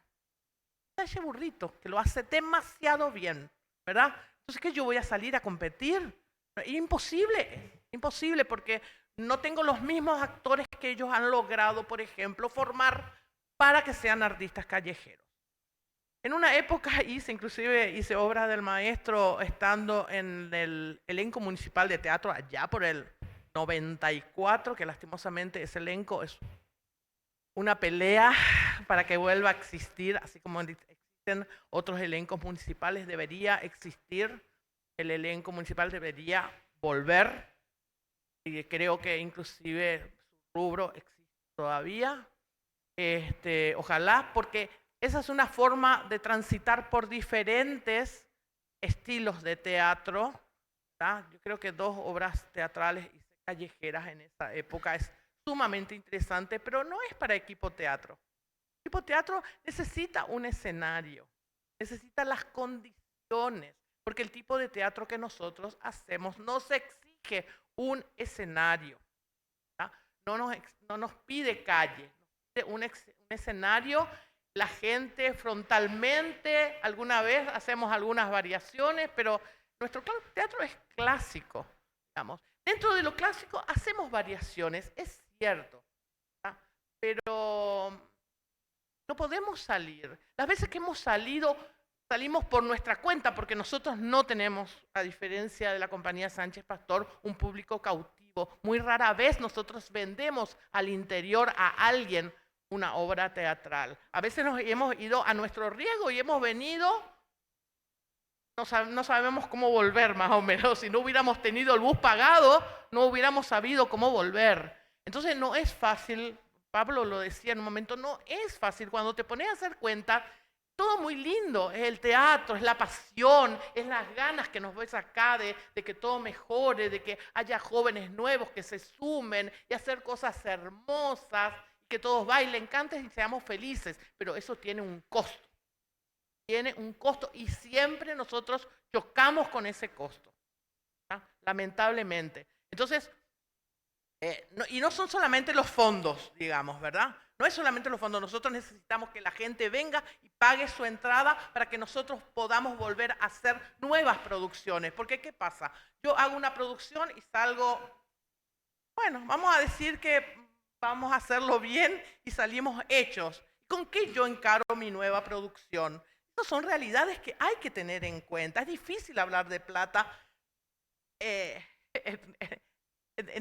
Speaker 5: está Cheburrito, que lo hace demasiado bien, ¿verdad? Entonces, ¿qué yo voy a salir a competir? Imposible, porque no tengo los mismos actores que ellos han logrado, por ejemplo, formar para que sean artistas callejeros. En una época inclusive hice obras del maestro estando en el elenco municipal de teatro allá por el 94, que lastimosamente ese elenco es una pelea para que vuelva a existir, así como existen otros elencos municipales, debería existir, el elenco municipal debería volver, y creo que inclusive su rubro existe todavía, ojalá, porque esa es una forma de transitar por diferentes estilos de teatro, ¿tá? Yo creo que 2 obras teatrales y callejeras en esa época es sumamente interesante, pero no es para equipo teatro. Equipo teatro necesita un escenario, necesita las condiciones, porque el tipo de teatro que nosotros hacemos nos exige un escenario, ¿tá? No nos pide calle, nos pide un escenario, la gente frontalmente, alguna vez hacemos algunas variaciones, pero nuestro teatro es clásico, digamos. Dentro de lo clásico hacemos variaciones, es cierto, ¿tá? Pero no podemos salir. Las veces que hemos salido, salimos por nuestra cuenta, porque nosotros no tenemos, a diferencia de la compañía Sánchez Pastor, un público cautivo. Muy rara vez nosotros vendemos al interior a alguien una obra teatral. A veces nos hemos ido a nuestro riesgo y hemos venido, no sabemos cómo volver más o menos. Si no hubiéramos tenido el bus pagado, no hubiéramos sabido cómo volver. Entonces no es fácil, Pablo lo decía en un momento, no es fácil. Cuando te pones a hacer cuenta, todo muy lindo, es el teatro, es la pasión, es las ganas que nos ves acá de que todo mejore, de que haya jóvenes nuevos que se sumen y hacer cosas hermosas, que todos bailen, canten y seamos felices, pero eso tiene un costo. Tiene un costo y siempre nosotros chocamos con ese costo, ¿tá? Lamentablemente. Entonces, y no son solamente los fondos, digamos, ¿verdad? No es solamente los fondos, nosotros necesitamos que la gente venga y pague su entrada para que nosotros podamos volver a hacer nuevas producciones. Porque, ¿qué pasa? Yo hago una producción y salgo, bueno, vamos a decir que vamos a hacerlo bien y salimos hechos. ¿Con qué yo encaro mi nueva producción? Estas son realidades que hay que tener en cuenta. Es difícil hablar de plata en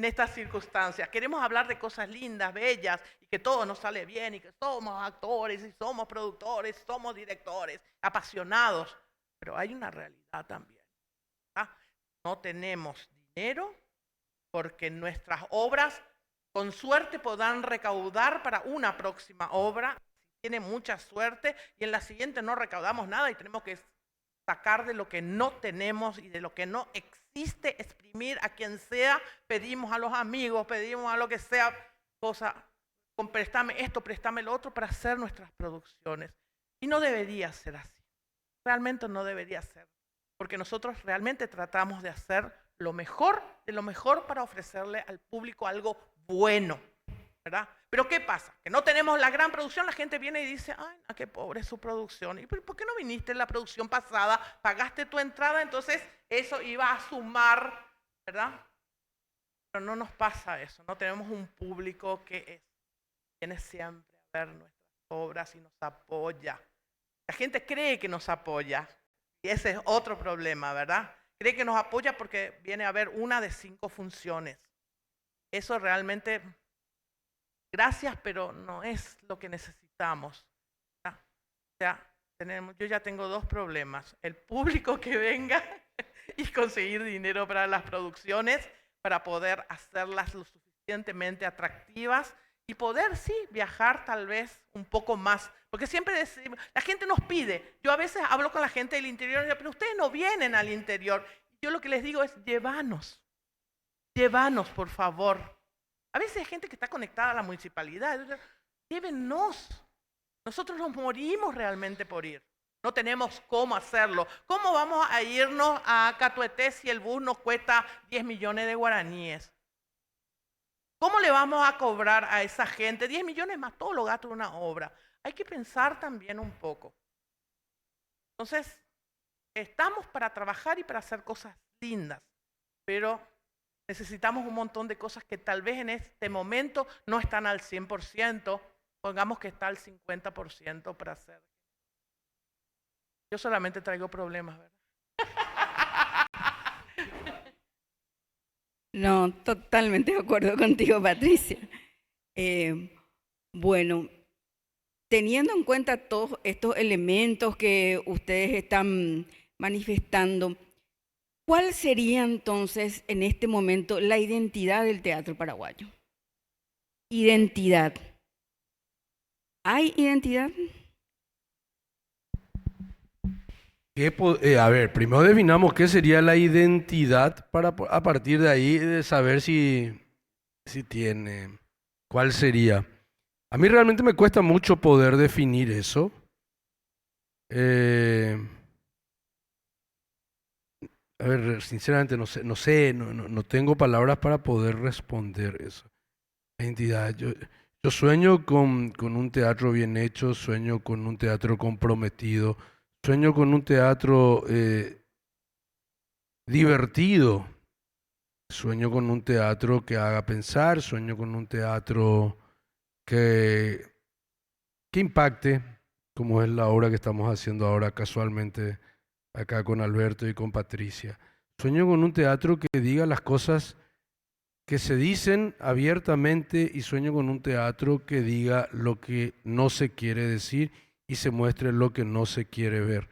Speaker 5: estas circunstancias. Queremos hablar de cosas lindas, bellas, y que todo nos sale bien, y que somos actores, y somos productores, somos directores, apasionados. Pero hay una realidad también, ¿verdad? No tenemos dinero porque nuestras obras con suerte podrán recaudar para una próxima obra, si tiene mucha suerte, y en la siguiente no recaudamos nada y tenemos que sacar de lo que no tenemos y de lo que no existe, exprimir a quien sea, pedimos a los amigos, pedimos a lo que sea, préstame esto, préstame lo otro para hacer nuestras producciones. Y no debería ser así, realmente no debería ser, porque nosotros realmente tratamos de hacer lo mejor de lo mejor para ofrecerle al público algo bueno, ¿verdad? Pero ¿qué pasa? Que no tenemos la gran producción, la gente viene y dice, ay, no, qué pobre es su producción. ¿Y por qué no viniste en la producción pasada? Pagaste tu entrada, entonces eso iba a sumar, ¿verdad? Pero no nos pasa eso, no tenemos un público que viene siempre a ver nuestras obras y nos apoya. La gente cree que nos apoya y ese es otro problema, ¿verdad? Cree que nos apoya porque viene a ver una de 5 funciones. Eso realmente, gracias, pero no es lo que necesitamos. ¿Ah? O sea, yo ya tengo 2 problemas. El público que venga y conseguir dinero para las producciones, para poder hacerlas lo suficientemente atractivas y poder, sí, viajar tal vez un poco más. Porque siempre decimos, la gente nos pide. Yo a veces hablo con la gente del interior y digo, pero ustedes no vienen al interior. Yo lo que les digo es, llévanos, por favor. A veces hay gente que está conectada a la municipalidad. Llévenos. Nosotros nos morimos realmente por ir. No tenemos cómo hacerlo. ¿Cómo vamos a irnos a Catueté si el bus nos cuesta 10 millones de guaraníes? ¿Cómo le vamos a cobrar a esa gente 10 millones más todo lo gasto de una obra? Hay que pensar también un poco. Entonces, estamos para trabajar y para hacer cosas lindas, pero necesitamos un montón de cosas que tal vez en este momento no están al 100%, pongamos que está al 50% para hacer. Yo solamente traigo problemas, ¿verdad?
Speaker 2: No, totalmente de acuerdo contigo, Patricia. Bueno, teniendo en cuenta todos estos elementos que ustedes están manifestando, ¿cuál sería entonces en este momento la identidad del teatro paraguayo? Identidad. ¿Hay identidad?
Speaker 3: A ver, primero definamos qué sería la identidad para a partir de ahí de saber si tiene, cuál sería. A mí realmente me cuesta mucho poder definir eso. A ver, sinceramente no sé, no tengo palabras para poder responder eso. La identidad. Yo sueño con un teatro bien hecho, sueño con un teatro comprometido, sueño con un teatro divertido, sueño con un teatro que haga pensar, sueño con un teatro que impacte, como es la obra que estamos haciendo ahora casualmente acá con Alberto y con Patricia. Sueño con un teatro que diga las cosas que se dicen abiertamente y sueño con un teatro que diga lo que no se quiere decir y se muestre lo que no se quiere ver.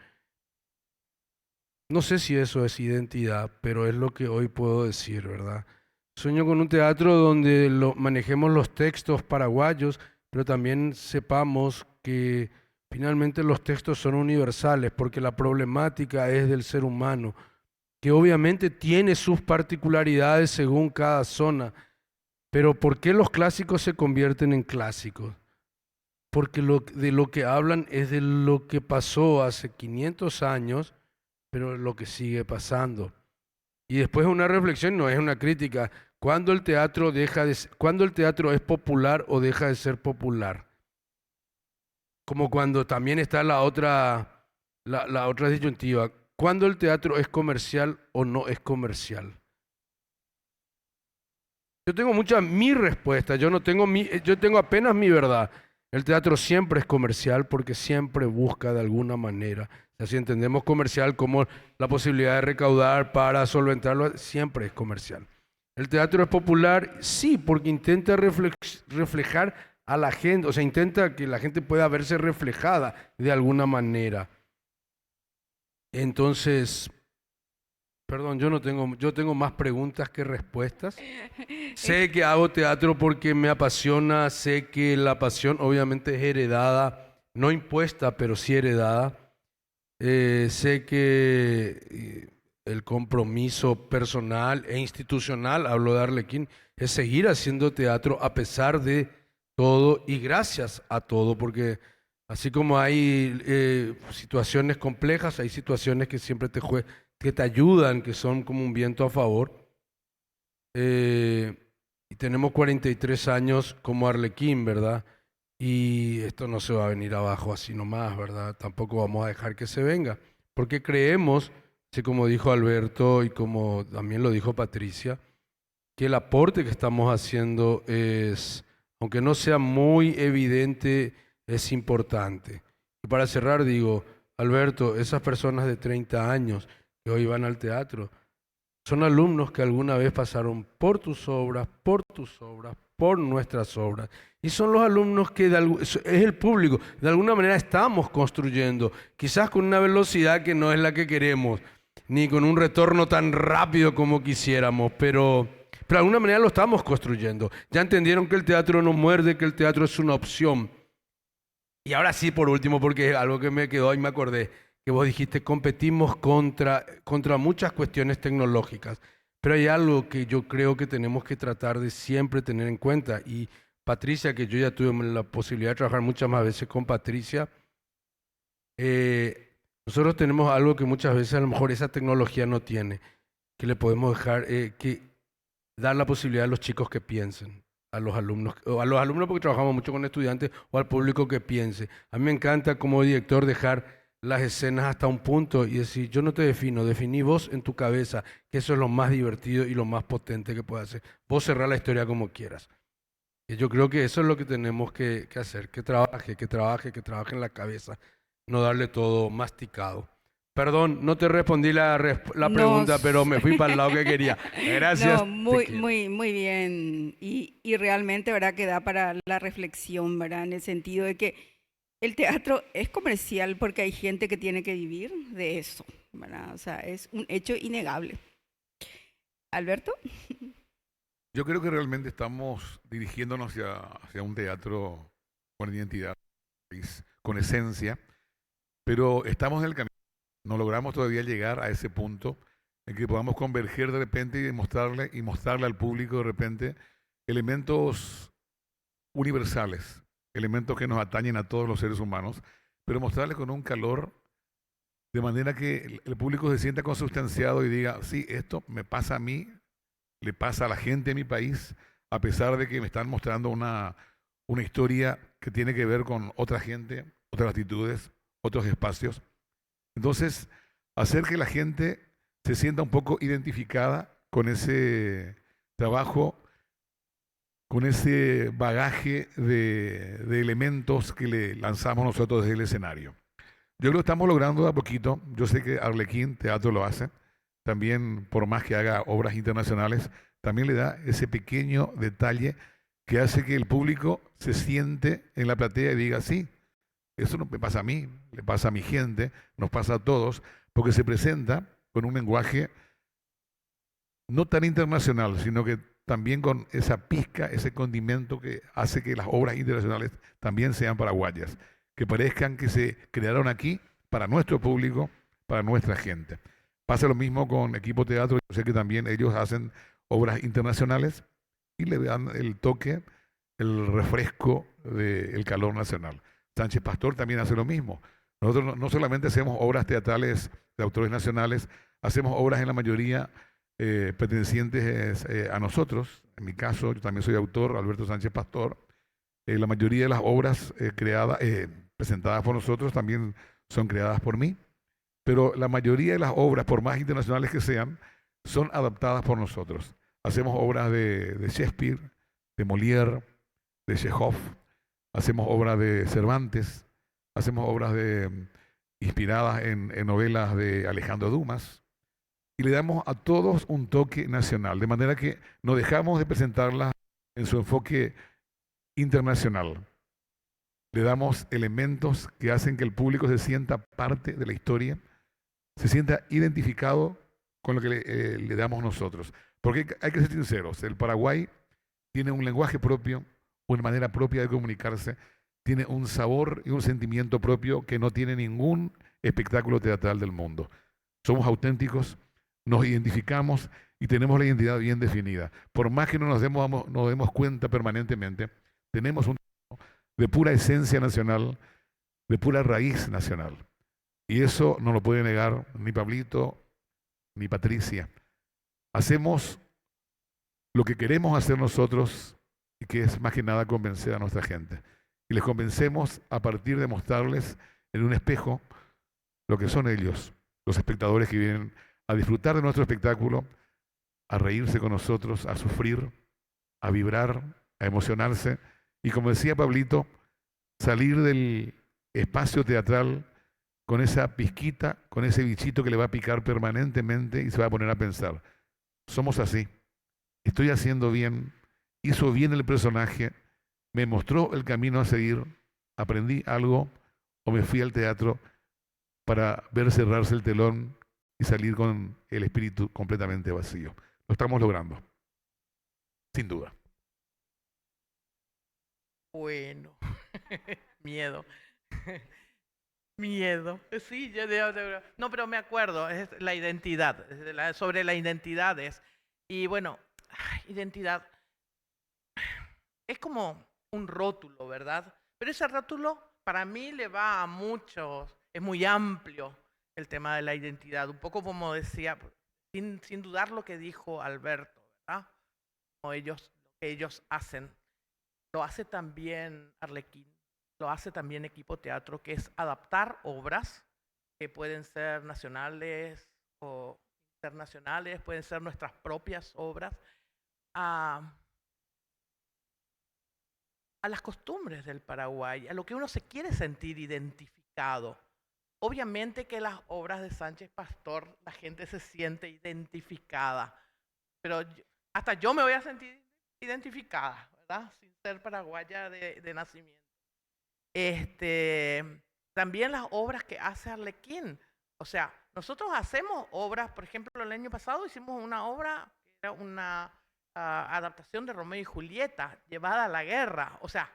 Speaker 3: No sé si eso es identidad, pero es lo que hoy puedo decir, ¿verdad? Sueño con un teatro donde manejemos los textos paraguayos, pero también sepamos que finalmente los textos son universales, porque la problemática es del ser humano, que obviamente tiene sus particularidades según cada zona, pero ¿por qué los clásicos se convierten en clásicos? Porque de lo que hablan es de lo que pasó hace 500 años, pero lo que sigue pasando. Y después una reflexión, no es una crítica. ¿Cuándo el teatro cuándo el teatro es popular o deja de ser popular? Como cuando también está la otra disyuntiva. ¿Cuándo el teatro es comercial o no es comercial? Yo tengo mi respuesta, yo tengo apenas mi verdad. El teatro siempre es comercial porque siempre busca de alguna manera. O sea, si entendemos comercial como la posibilidad de recaudar para solventarlo, siempre es comercial. El teatro es popular, sí, porque intenta reflejar a la gente, o sea, intenta que la gente pueda verse reflejada de alguna manera. Entonces, perdón, yo tengo más preguntas que respuestas. Sé que hago teatro porque me apasiona, sé que la pasión obviamente es heredada, no impuesta, pero sí heredada. Sé que el compromiso personal e institucional, hablo de Arlequín, es seguir haciendo teatro a pesar de todo y gracias a todo, porque así como hay situaciones complejas, hay situaciones que siempre que te ayudan, que son como un viento a favor. Y tenemos 43 años como Arlequín, ¿verdad? Y esto no se va a venir abajo así nomás, ¿verdad? Tampoco vamos a dejar que se venga, porque creemos, así como dijo Alberto y como también lo dijo Patricia, que el aporte que estamos haciendo es, aunque no sea muy evidente, es importante. Y para cerrar digo, Alberto, esas personas de 30 años que hoy van al teatro, son alumnos que alguna vez pasaron por tus obras, por nuestras obras. Y son los alumnos que es el público. De alguna manera estamos construyendo, quizás con una velocidad que no es la que queremos, ni con un retorno tan rápido como quisiéramos, pero de alguna manera lo estamos construyendo. Ya entendieron que el teatro no muerde, que el teatro es una opción. Y ahora sí, por último, porque es algo que me quedó y me acordé, que vos dijiste, competimos contra muchas cuestiones tecnológicas, pero hay algo que yo creo que tenemos que tratar de siempre tener en cuenta. Y Patricia, que yo ya tuve la posibilidad de trabajar muchas más veces con Patricia, nosotros tenemos algo que muchas veces a lo mejor esa tecnología no tiene, que le podemos dejar, dar la posibilidad a los chicos que piensen, a los alumnos porque trabajamos mucho con estudiantes, o al público que piense. A mí me encanta como director dejar las escenas hasta un punto y decir, yo no te defino, definí vos en tu cabeza, que eso es lo más divertido y lo más potente que puedes hacer. Vos cerrá la historia como quieras. Y yo creo que eso es lo que tenemos que hacer, que trabaje, en la cabeza, no darle todo masticado. Perdón, no te respondí la pregunta, pero
Speaker 2: Nos,
Speaker 3: me fui para el lado que quería. Gracias,
Speaker 2: no,
Speaker 3: te quiero.
Speaker 2: muy bien. Y realmente, ¿verdad? Que da para la reflexión, ¿verdad? En el sentido de que el teatro es comercial porque hay gente que tiene que vivir de eso, ¿verdad? O sea, es un hecho innegable. Alberto.
Speaker 4: Yo creo que realmente estamos dirigiéndonos hacia un teatro con identidad, con esencia, pero estamos en el camino. No logramos todavía llegar a ese punto en que podamos converger de repente y mostrarle al público de repente elementos universales, elementos que nos atañen a todos los seres humanos, pero mostrarles con un calor de manera que el público se sienta consustanciado y diga, sí, esto me pasa a mí, le pasa a la gente de mi país, a pesar de que me están mostrando una historia que tiene que ver con otra gente, otras latitudes, otros espacios. Entonces, hacer que la gente se sienta un poco identificada con ese trabajo, con ese bagaje de elementos que le lanzamos nosotros desde el escenario. Yo creo que estamos logrando de a poquito. Yo sé que Arlequín Teatro lo hace. También, por más que haga obras internacionales, también le da ese pequeño detalle que hace que el público se siente en la platea y diga, sí, eso no me pasa a mí, le pasa a mi gente, nos pasa a todos, porque se presenta con un lenguaje no tan internacional, sino que también con esa pizca, ese condimento que hace que las obras internacionales también sean paraguayas, que parezcan que se crearon aquí para nuestro público, para nuestra gente. Pasa lo mismo con Equipo Teatro, yo sé que también ellos hacen obras internacionales y le dan el toque, el refresco del calor nacional. Sánchez Pastor también hace lo mismo. Nosotros no solamente hacemos obras teatrales de autores nacionales, hacemos obras en la mayoría pertenecientes a nosotros. En mi caso, yo también soy autor, Alberto Sánchez Pastor. La mayoría de las obras presentadas por nosotros también son creadas por mí, pero la mayoría de las obras, por más internacionales que sean, son adaptadas por nosotros. Hacemos obras de Shakespeare, de Molière, de Chekhov, hacemos obras de Cervantes, hacemos obras inspiradas en novelas de Alejandro Dumas, y le damos a todos un toque nacional, de manera que no dejamos de presentarlas en su enfoque internacional. Le damos elementos que hacen que el público se sienta parte de la historia, se sienta identificado con lo que le damos nosotros. Porque hay que ser sinceros, el Paraguay tiene un lenguaje propio, una manera propia de comunicarse, tiene un sabor y un sentimiento propio que no tiene ningún espectáculo teatral del mundo. Somos auténticos, nos identificamos y tenemos la identidad bien definida. Por más que no nos demos cuenta permanentemente, tenemos un de pura esencia nacional, de pura raíz nacional. Y eso no lo puede negar ni Pablito ni Patricia. Hacemos lo que queremos hacer nosotros y que es más que nada convencer a nuestra gente. Y les convencemos a partir de mostrarles en un espejo lo que son ellos, los espectadores que vienen a disfrutar de nuestro espectáculo, a reírse con nosotros, a sufrir, a vibrar, a emocionarse. Y como decía Pablito, salir del espacio teatral con esa pizquita, con ese bichito que le va a picar permanentemente y se va a poner a pensar, somos así, estoy haciendo bien, hizo bien el personaje, me mostró el camino a seguir, aprendí algo o me fui al teatro para ver cerrarse el telón y salir con el espíritu completamente vacío. Lo estamos logrando, sin duda.
Speaker 5: Bueno, miedo. Miedo. Sí, no, pero me acuerdo, es la identidad, sobre la identidad es. Y bueno, identidad es como un rótulo, ¿verdad? Pero ese rótulo para mí le va a muchos, es muy amplio el tema de la identidad, un poco como decía, sin dudar lo que dijo Alberto, ¿verdad? Como lo que ellos hacen. Lo hace también Arlequín, lo hace también Equipo Teatro, que es adaptar obras que pueden ser nacionales o internacionales, pueden ser nuestras propias obras, a a las costumbres del Paraguay, a lo que uno se quiere sentir identificado. Obviamente que las obras de Sánchez Pastor, la gente se siente identificada, pero hasta yo me voy a sentir identificada, ¿verdad? Sin ser paraguaya de nacimiento. También las obras que hace Arlequín. O sea, nosotros hacemos obras, por ejemplo, el año pasado hicimos una obra que era una adaptación de Romeo y Julieta, llevada a la guerra. O sea,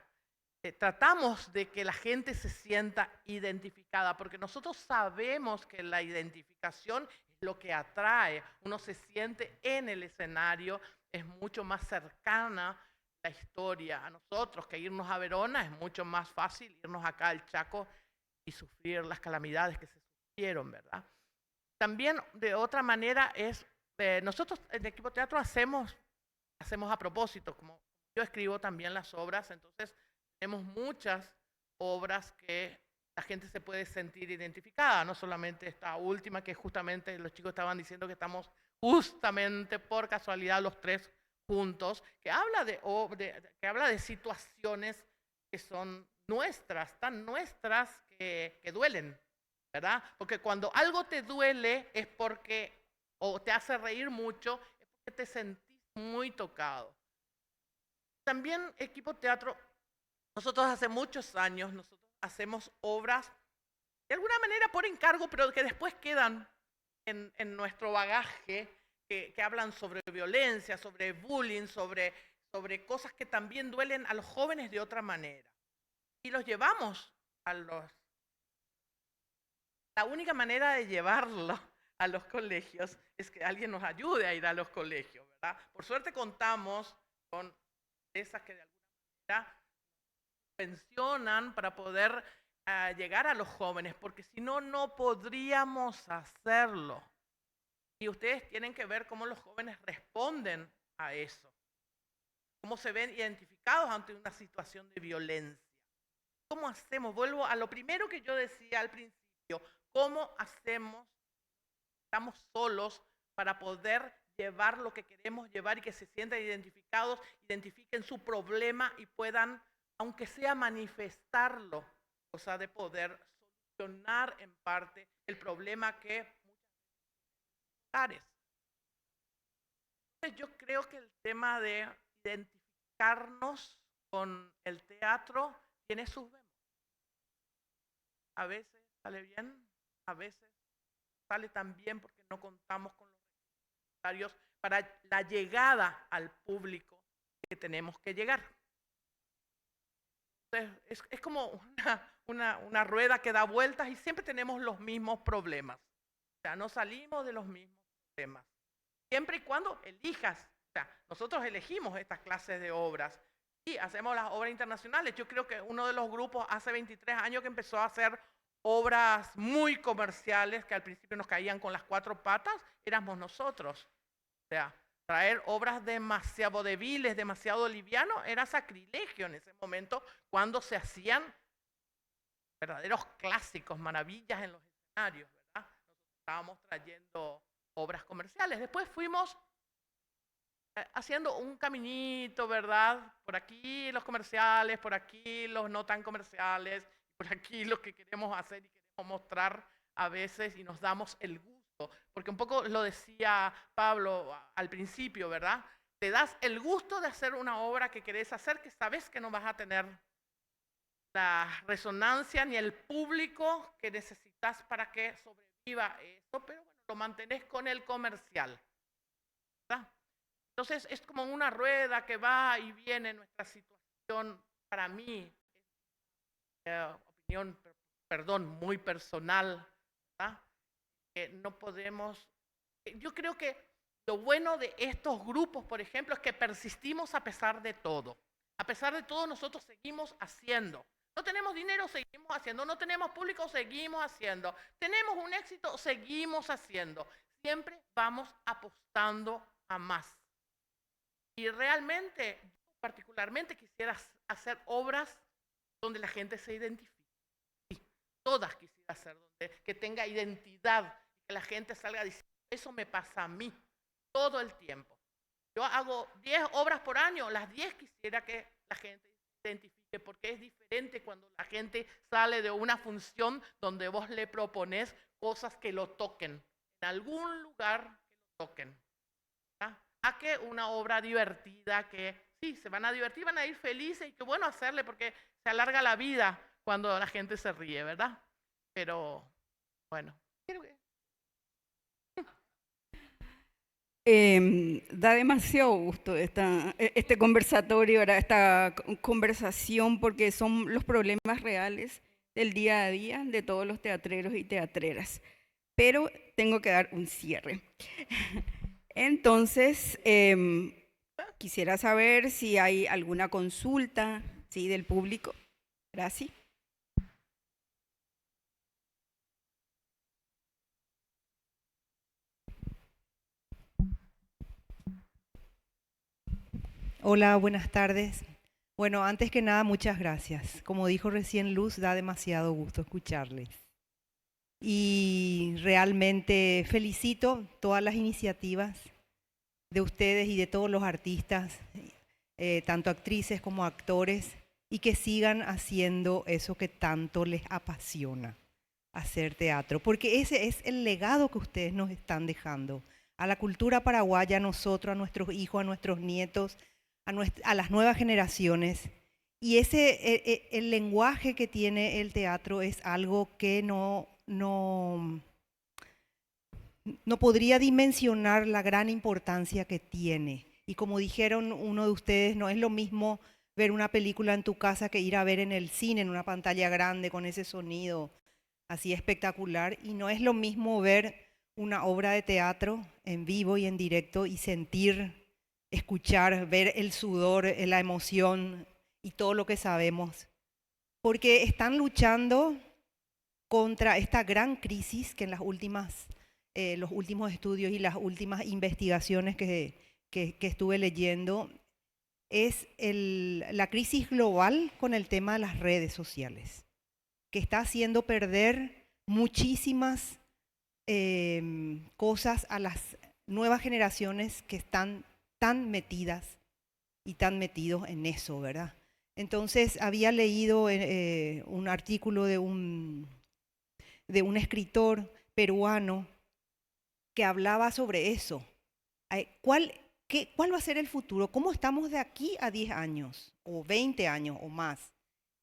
Speaker 5: tratamos de que la gente se sienta identificada, porque nosotros sabemos que la identificación es lo que atrae. Uno se siente en el escenario, es mucho más cercana la historia a nosotros que irnos a Verona. Es mucho más fácil irnos acá al Chaco y sufrir las calamidades que se sufrieron, ¿verdad? También de otra manera es, nosotros en Equipo Teatro hacemos a propósito, como yo escribo también las obras, entonces tenemos muchas obras que la gente se puede sentir identificada, no solamente esta última que justamente los chicos estaban diciendo que estamos justamente por casualidad los tres juntos, que habla de situaciones que son nuestras, tan nuestras que duelen, ¿verdad? Porque cuando algo te duele es porque, o te hace reír mucho, es porque te sentís muy tocado. También Equipo Teatro, nosotros hace muchos años, nosotros hacemos obras, de alguna manera por encargo, pero que después quedan en nuestro bagaje, que hablan sobre violencia, sobre bullying, sobre cosas que también duelen a los jóvenes de otra manera. Y los llevamos a los... La única manera de llevarlo a los colegios es que alguien nos ayude a ir a los colegios, ¿verdad? Por suerte contamos con esas que de alguna manera pensionan para poder llegar a los jóvenes, porque si no, no podríamos hacerlo. Y ustedes tienen que ver cómo los jóvenes responden a eso, cómo se ven identificados ante una situación de violencia. ¿Cómo hacemos? Vuelvo a lo primero que yo decía al principio. ¿Cómo hacemos? Estamos solos para poder llevar lo que queremos llevar y que se sientan identificados, identifiquen su problema y puedan, aunque sea manifestarlo, o sea, de poder solucionar en parte el problema que muchas veces. Entonces yo creo que el tema de identificarnos con el teatro tiene sus bemoles. A veces sale bien, a veces sale tan bien porque no contamos con los recursos para la llegada al público que tenemos que llegar. Entonces, es como una rueda que da vueltas y siempre tenemos los mismos problemas. O sea, no salimos de los mismos problemas. Siempre y cuando elijas. O sea, nosotros elegimos estas clases de obras y hacemos las obras internacionales. Yo creo que uno de los grupos hace 23 años que empezó a hacer obras muy comerciales que al principio nos caían con las cuatro patas, éramos nosotros. O sea, traer obras demasiado débiles, demasiado livianos, era sacrilegio en ese momento cuando se hacían verdaderos clásicos, maravillas en los escenarios, ¿verdad? Nosotros estábamos trayendo obras comerciales. Después fuimos haciendo un caminito, ¿verdad? Por aquí los comerciales, por aquí los no tan comerciales, por aquí lo que queremos hacer y queremos mostrar a veces y nos damos el gusto. Porque un poco lo decía Pablo al principio, ¿verdad? Te das el gusto de hacer una obra que querés hacer, que sabes que no vas a tener la resonancia ni el público que necesitas para que sobreviva eso, pero bueno, lo mantenés con el comercial, ¿verdad? Entonces es como una rueda que va y viene. Nuestra situación, para mí, opinión, perdón, muy personal, ¿verdad? No podemos, yo creo que lo bueno de estos grupos, por ejemplo, es que persistimos a pesar de todo. A pesar de todo, nosotros seguimos haciendo. No tenemos dinero, seguimos haciendo. No tenemos público, seguimos haciendo. Tenemos un éxito, seguimos haciendo. Siempre vamos apostando a más. Y realmente, yo particularmente quisiera hacer obras donde la gente se identifique. Sí, todas quisiera hacer, que tenga identidad, que la gente salga diciendo, eso me pasa a mí todo el tiempo. Yo hago 10 obras por año, las 10 quisiera que la gente, identifique, porque es diferente cuando la gente sale de una función donde vos le propones cosas que lo toquen, en algún lugar que lo toquen, ¿verdad? A que una obra divertida, que sí, se van a divertir, van a ir felices y qué bueno hacerle porque se alarga la vida cuando la gente se ríe, ¿verdad? Pero, bueno, creo que...
Speaker 2: Da demasiado gusto este conversatorio, ¿verdad? Esta conversación, porque son los problemas reales del día a día de todos los teatreros y teatreras. Pero tengo que dar un cierre. Entonces, quisiera saber si hay alguna consulta, ¿sí?, del público. Gracias.
Speaker 6: Hola, buenas tardes. Bueno, antes que nada, muchas gracias. Como dijo recién Luz, da demasiado gusto escucharles. Y realmente felicito todas las iniciativas de ustedes y de todos los artistas, tanto actrices como actores, y que sigan haciendo eso que tanto les apasiona, hacer teatro, porque ese es el legado que ustedes nos están dejando a la cultura paraguaya, a nosotros, a nuestros hijos, a nuestros nietos, a las nuevas generaciones. Y el lenguaje que tiene el teatro es algo que no podría dimensionar la gran importancia que tiene. Y como dijeron uno de ustedes, no es lo mismo ver una película en tu casa que ir a ver en el cine, en una pantalla grande, con ese sonido así espectacular. Y no es lo mismo ver una obra de teatro en vivo y en directo y sentir, escuchar, ver el sudor, la emoción y todo lo que sabemos. Porque están luchando contra esta gran crisis que en los últimos estudios y las últimas investigaciones que estuve leyendo es la crisis global con el tema de las redes sociales, que está haciendo perder muchísimas cosas a las nuevas generaciones que están tan metidas y tan metidos en eso, ¿verdad? Entonces había leído un artículo de un escritor peruano que hablaba sobre eso. ¿Cuál va a ser el futuro? ¿Cómo estamos de aquí a 10 años o 20 años o más?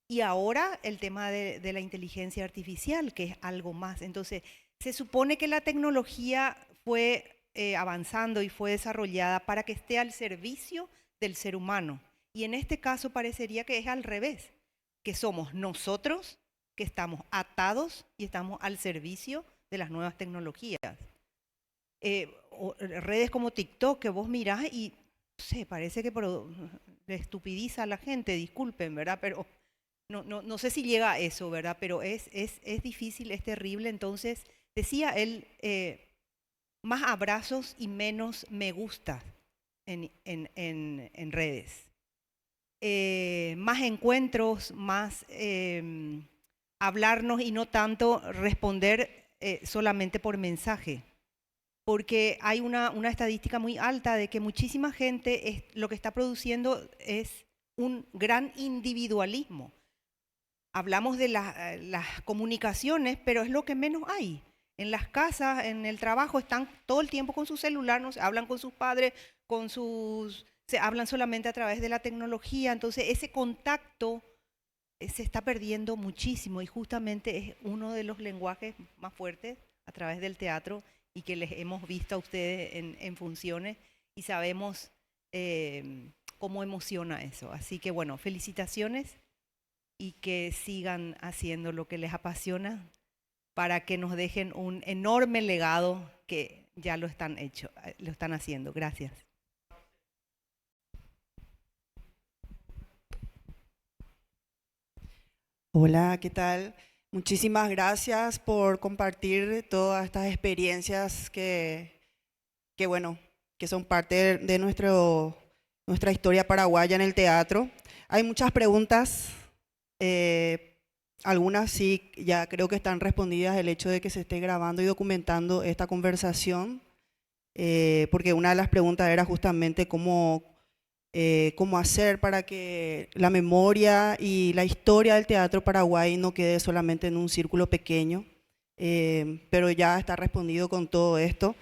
Speaker 6: Y ahora el tema de la inteligencia artificial, que es algo más. Entonces, se supone que la tecnología fue avanzando y fue desarrollada para que esté al servicio del ser humano. Y en este caso parecería que es al revés, que somos nosotros que estamos atados y estamos al servicio de las nuevas tecnologías. Redes como TikTok que vos mirás y, no sé, parece que le estupidiza a la gente, disculpen, ¿verdad? Pero no sé si llega a eso, ¿verdad? Pero es difícil, es terrible. Entonces, decía él, más abrazos y menos me gusta en redes. Más encuentros, más hablarnos y no tanto responder solamente por mensaje. Porque hay una estadística muy alta de que muchísima gente lo que está produciendo es un gran individualismo. Hablamos de las comunicaciones, pero es lo que menos hay. En las casas, en el trabajo, están todo el tiempo con su celular, no se hablan con sus padres, se hablan solamente a través de la tecnología. Entonces ese contacto se está perdiendo muchísimo y justamente es uno de los lenguajes más fuertes a través del teatro y que les hemos visto a ustedes en funciones y sabemos cómo emociona eso. Así que bueno, felicitaciones y que sigan haciendo lo que les apasiona para que nos dejen un enorme legado que ya lo están haciendo. Gracias.
Speaker 7: Hola, ¿qué tal? Muchísimas gracias por compartir todas estas experiencias que son parte de nuestra historia paraguaya en el teatro. Hay muchas preguntas, algunas sí ya creo que están respondidas el hecho de que se esté grabando y documentando esta conversación, porque una de las preguntas era justamente cómo cómo hacer para que la memoria y la historia del teatro paraguay no quede solamente en un círculo pequeño, pero ya está respondido con todo esto.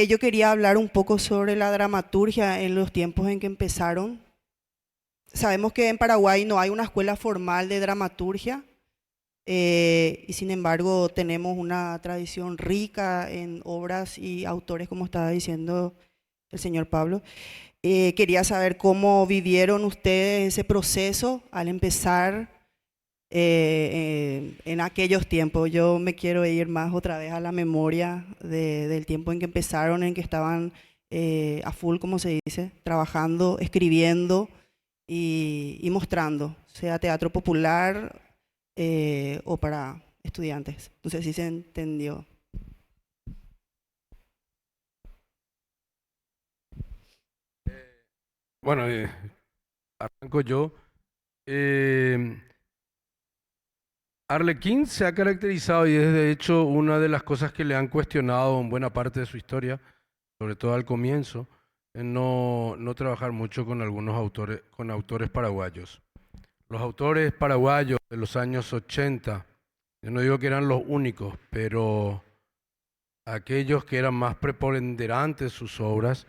Speaker 7: Yo quería hablar un poco sobre la dramaturgia en los tiempos en que empezaron. Sabemos que en Paraguay no hay una escuela formal de dramaturgia, y sin embargo tenemos una tradición rica en obras y autores, como estaba diciendo el señor Pablo. Quería saber cómo vivieron ustedes ese proceso al empezar en aquellos tiempos. Yo me quiero ir más otra vez a la memoria del tiempo en que empezaron, en que estaban a full, como se dice, trabajando, escribiendo y mostrando, sea teatro popular o para estudiantes. No sé si se entendió.
Speaker 3: Bueno, arranco yo. Arlequín se ha caracterizado y es de hecho una de las cosas que le han cuestionado en buena parte de su historia, sobre todo al comienzo, en no trabajar mucho con algunos autores, con autores paraguayos. Los autores paraguayos de los años 80, yo no digo que eran los únicos, pero aquellos que eran más preponderantes sus obras,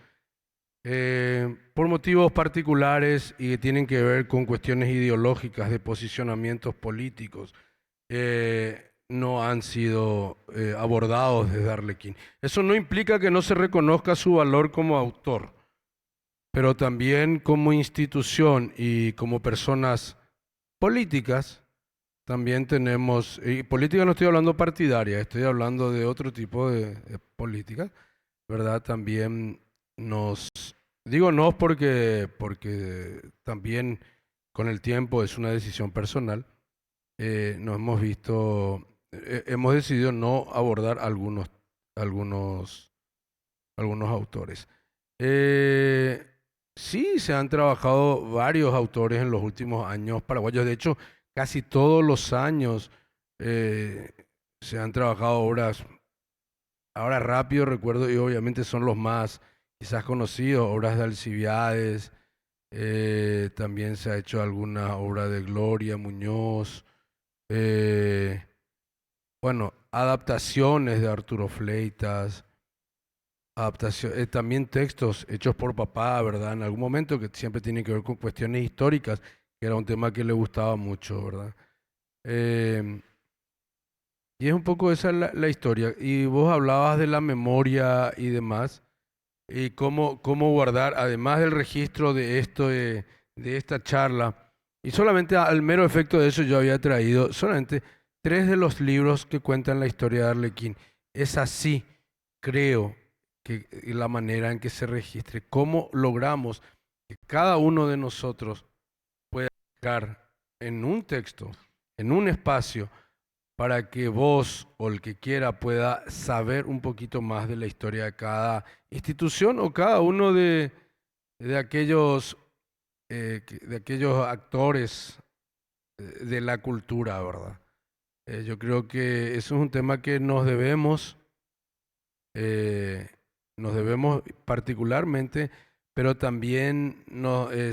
Speaker 3: por motivos particulares y que tienen que ver con cuestiones ideológicas de posicionamientos políticos, no han sido abordados desde Arlequín. Eso no implica que no se reconozca su valor como autor, pero también como institución y como personas políticas, también tenemos, y política no estoy hablando partidaria, estoy hablando de otro tipo de política, ¿verdad? También digo no porque también con el tiempo es una decisión personal, nos hemos visto, hemos decidido no abordar algunos autores. Sí, se han trabajado varios autores en los últimos años paraguayos. De hecho, casi todos los años se han trabajado obras. Ahora rápido recuerdo, y obviamente son los más quizás conocidos, obras de Alcibiades. También se ha hecho alguna obra de Gloria Muñoz. Bueno, adaptaciones de Arturo Fleitas. También textos hechos por papá, ¿verdad? En algún momento que siempre tienen que ver con cuestiones históricas, que era un tema que le gustaba mucho, ¿verdad? Y es un poco esa la historia. Y vos hablabas de la memoria y demás, y cómo guardar, además del registro de esto, de esta charla, y solamente al mero efecto de eso yo había traído solamente 3 de los libros que cuentan la historia de Arlequín. Es así, creo, que la manera en que se registre, cómo logramos que cada uno de nosotros pueda dejar en un texto, en un espacio, para que vos o el que quiera pueda saber un poquito más de la historia de cada institución o cada uno de aquellos, de aquellos actores de la cultura, ¿verdad? Yo creo que eso es un tema que nos debemos particularmente, pero también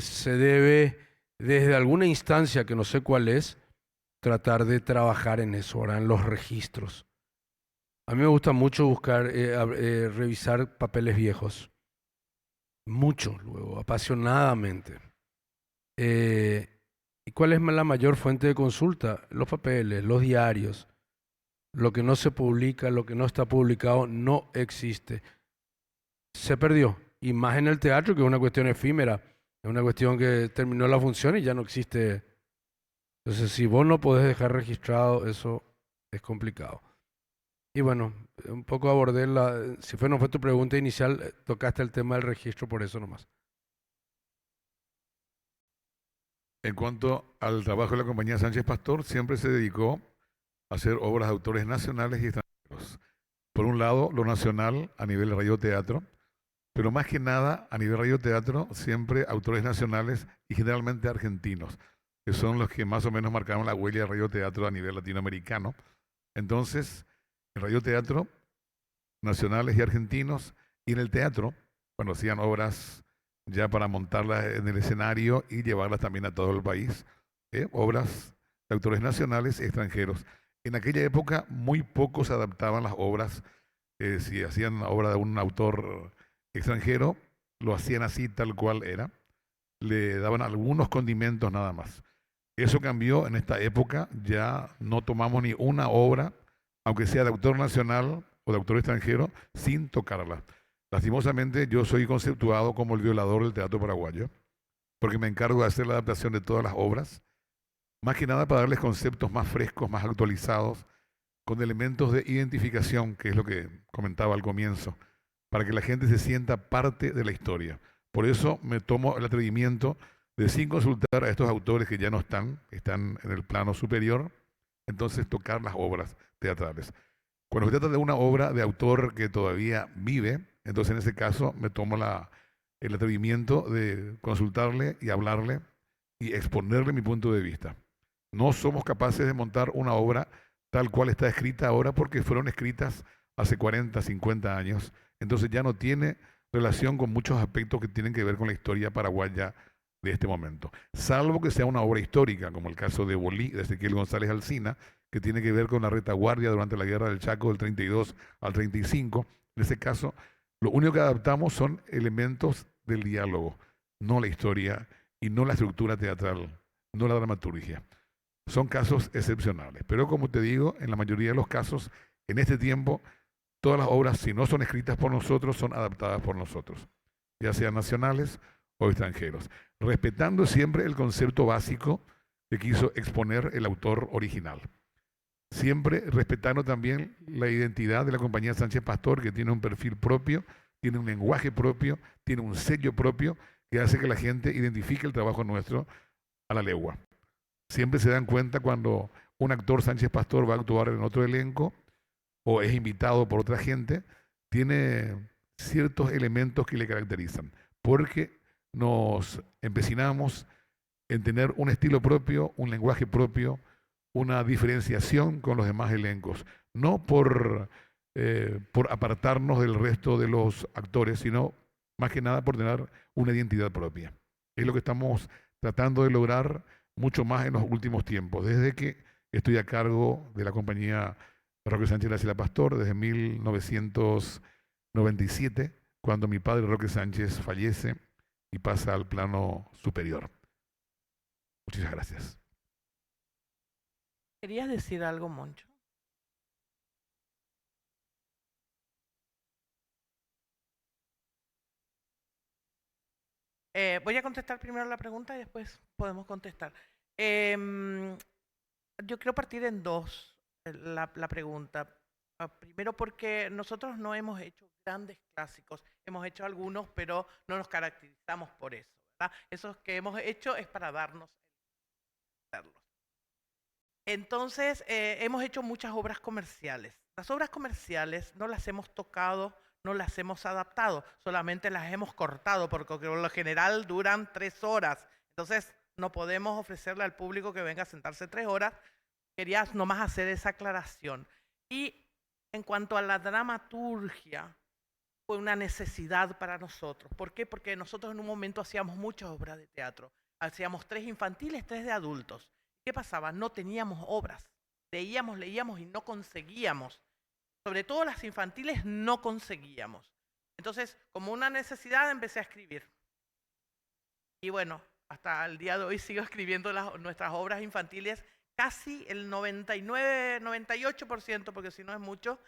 Speaker 3: se debe desde alguna instancia que no sé cuál es, tratar de trabajar en eso, ahora en los registros. A mí me gusta mucho buscar, revisar papeles viejos, mucho luego, apasionadamente. ¿Y cuál es la mayor fuente de consulta? Los papeles, los diarios. Lo que no se publica, lo que no está publicado, no existe. Se perdió. Y más en el teatro, que es una cuestión efímera, es una cuestión que terminó la función y ya no existe. Entonces, si vos no podés dejar registrado, eso es complicado. Y bueno, un poco abordé si no fue tu pregunta inicial, tocaste el tema del registro, por eso nomás.
Speaker 4: En cuanto al trabajo de la compañía Sánchez Pastor, siempre se dedicó a hacer obras de autores nacionales y extranjeros. Por un lado, lo nacional a nivel de radioteatro, pero más que nada a nivel radioteatro, siempre autores nacionales y generalmente argentinos, que son los que más o menos marcaron la huella de radioteatro a nivel latinoamericano. Entonces, en radioteatro, nacionales y argentinos, y en el teatro, cuando hacían obras ya para montarlas en el escenario y llevarlas también a todo el país. Obras de autores nacionales y extranjeros. En aquella época muy pocos adaptaban las obras. Si hacían obra de un autor extranjero, lo hacían así tal cual era. Le daban algunos condimentos nada más. Eso cambió en esta época. Ya no tomamos ni una obra, aunque sea de autor nacional o de autor extranjero, sin tocarla. Lastimosamente, yo soy conceptuado como el violador del teatro paraguayo, porque me encargo de hacer la adaptación de todas las obras, más que nada para darles conceptos más frescos, más actualizados, con elementos de identificación, que es lo que comentaba al comienzo, para que la gente se sienta parte de la historia. Por eso me tomo el atrevimiento de, sin consultar a estos autores que ya no están en el plano superior, entonces tocar las obras teatrales. Cuando se trata de una obra de autor que todavía vive, entonces en ese caso me tomo el atrevimiento de consultarle y hablarle y exponerle mi punto de vista. No somos capaces de montar una obra tal cual está escrita ahora porque fueron escritas hace 40, 50 años. Entonces ya no tiene relación con muchos aspectos que tienen que ver con la historia paraguaya de este momento. Salvo que sea una obra histórica, como el caso de Bolí, de Ezequiel González Alsina, que tiene que ver con la retaguardia durante la Guerra del Chaco del 32 al 35. En ese caso, lo único que adaptamos son elementos del diálogo, no la historia y no la estructura teatral, no la dramaturgia. Son casos excepcionales, pero como te digo, en la mayoría de los casos, en este tiempo, todas las obras, si no son escritas por nosotros, son adaptadas por nosotros, ya sean nacionales o extranjeros, respetando siempre el concepto básico que quiso exponer el autor original. Siempre respetando también la identidad de la compañía Sánchez Pastor, que tiene un perfil propio, tiene un lenguaje propio, tiene un sello propio, que hace que la gente identifique el trabajo nuestro a la legua. Siempre se dan cuenta cuando un actor Sánchez Pastor va a actuar en otro elenco o es invitado por otra gente, tiene ciertos elementos que le caracterizan, porque nos empecinamos en tener un estilo propio, un lenguaje propio, una diferenciación con los demás elencos, no por apartarnos del resto de los actores, sino más que nada por tener una identidad propia. Es lo que estamos tratando de lograr mucho más en los últimos tiempos, desde que estoy a cargo de la compañía Roque Sánchez Graciela Pastor, desde 1997, cuando mi padre Roque Sánchez fallece y pasa al plano superior. Muchas gracias.
Speaker 5: ¿Querías decir algo, Moncho? Voy a contestar primero la pregunta y después podemos contestar. Yo quiero partir en dos la pregunta. Primero porque nosotros no hemos hecho grandes clásicos, hemos hecho algunos, pero no nos caracterizamos por eso, ¿verdad? Esos que hemos hecho es para darnos hacerlos. Entonces, hemos hecho muchas obras comerciales. Las obras comerciales no las hemos tocado, no las hemos adaptado, solamente las hemos cortado, porque por lo general duran 3 horas. Entonces, no podemos ofrecerle al público que venga a sentarse 3 horas. Quería nomás hacer esa aclaración. Y en cuanto a la dramaturgia, fue una necesidad para nosotros. ¿Por qué? Porque nosotros en un momento hacíamos muchas obras de teatro. Hacíamos 3 infantiles, 3 de adultos. ¿Qué pasaba? No teníamos obras. Leíamos y no conseguíamos. Sobre todo las infantiles no conseguíamos. Entonces, como una necesidad, empecé a escribir. Y bueno, hasta el día de hoy sigo escribiendo nuestras obras infantiles. Casi el 99, 98%, porque si no es mucho,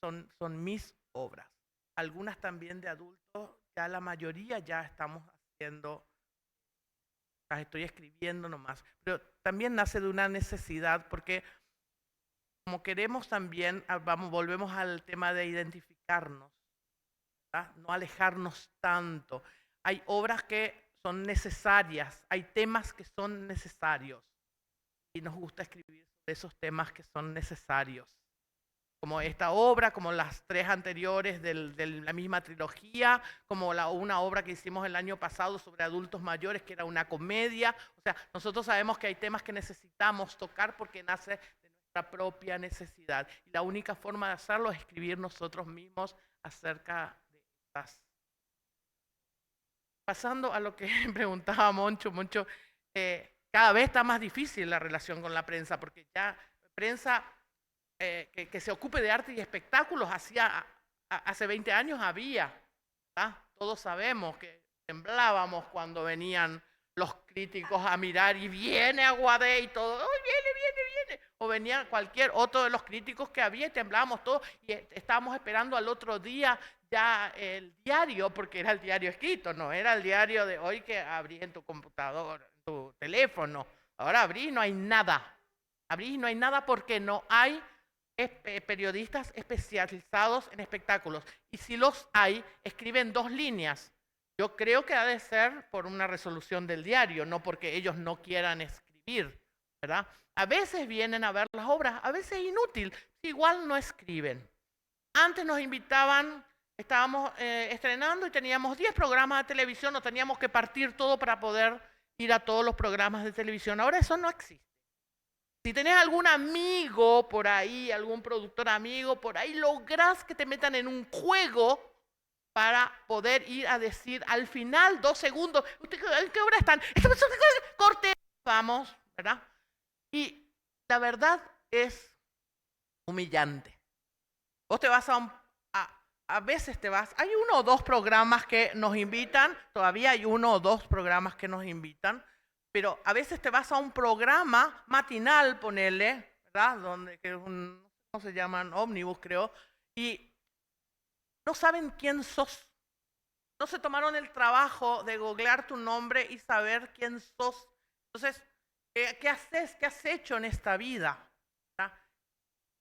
Speaker 5: son mis obras. Algunas también de adultos, ya la mayoría ya estamos haciendo, las estoy escribiendo nomás. Pero también nace de una necesidad, porque como queremos también, volvemos al tema de identificarnos, ¿verdad? No alejarnos tanto. Hay obras que son necesarias, hay temas que son necesarios. Y nos gusta escribir sobre esos temas que son necesarios. Como esta obra, como las 3 anteriores de la misma trilogía, como una obra que hicimos el año pasado sobre adultos mayores, que era una comedia. O sea, nosotros sabemos que hay temas que necesitamos tocar porque nace de nuestra propia necesidad. Y la única forma de hacerlo es escribir nosotros mismos acerca de estas pasando a lo que preguntaba Moncho, cada vez está más difícil la relación con la prensa, porque ya prensa que se ocupe de arte y espectáculos, hace 20 años había, ¿verdad? Todos sabemos que temblábamos cuando venían los críticos a mirar y viene Aguadé y todo, ¡ay, viene! O venía cualquier otro de los críticos que había y temblábamos todos y estábamos esperando al otro día ya el diario, porque era el diario escrito, no era el diario de hoy que abrís en tu computador, en tu teléfono. Ahora abrís y no hay nada. Abrís y no hay nada porque no hay periodistas especializados en espectáculos. Y si los hay, escriben 2 líneas. Yo creo que ha de ser por una resolución del diario, no porque ellos no quieran escribir, ¿verdad? A veces vienen a ver las obras, a veces es inútil, igual no escriben. Antes nos invitaban, estábamos estrenando y teníamos 10 programas de televisión, nos teníamos que partir todo para poder ir a todos los programas de televisión. Ahora eso no existe. Si tenés algún amigo por ahí, algún productor amigo por ahí, lográs que te metan en un juego para poder ir a decir al final 2 segundos, ¿en qué hora están? Corte, vamos, ¿verdad? Y la verdad es humillante. Vos te vas a veces te vas, hay 1 o 2 programas que nos invitan, todavía hay 1 o 2 programas que nos invitan, pero a veces te vas a un programa matinal, ponele, ¿verdad? Donde, que es ¿cómo se llaman? Ómnibus, creo, y no saben quién sos. No se tomaron el trabajo de googlear tu nombre y saber quién sos. Entonces, ¿qué haces? ¿Qué has hecho en esta vida? ¿Verdad?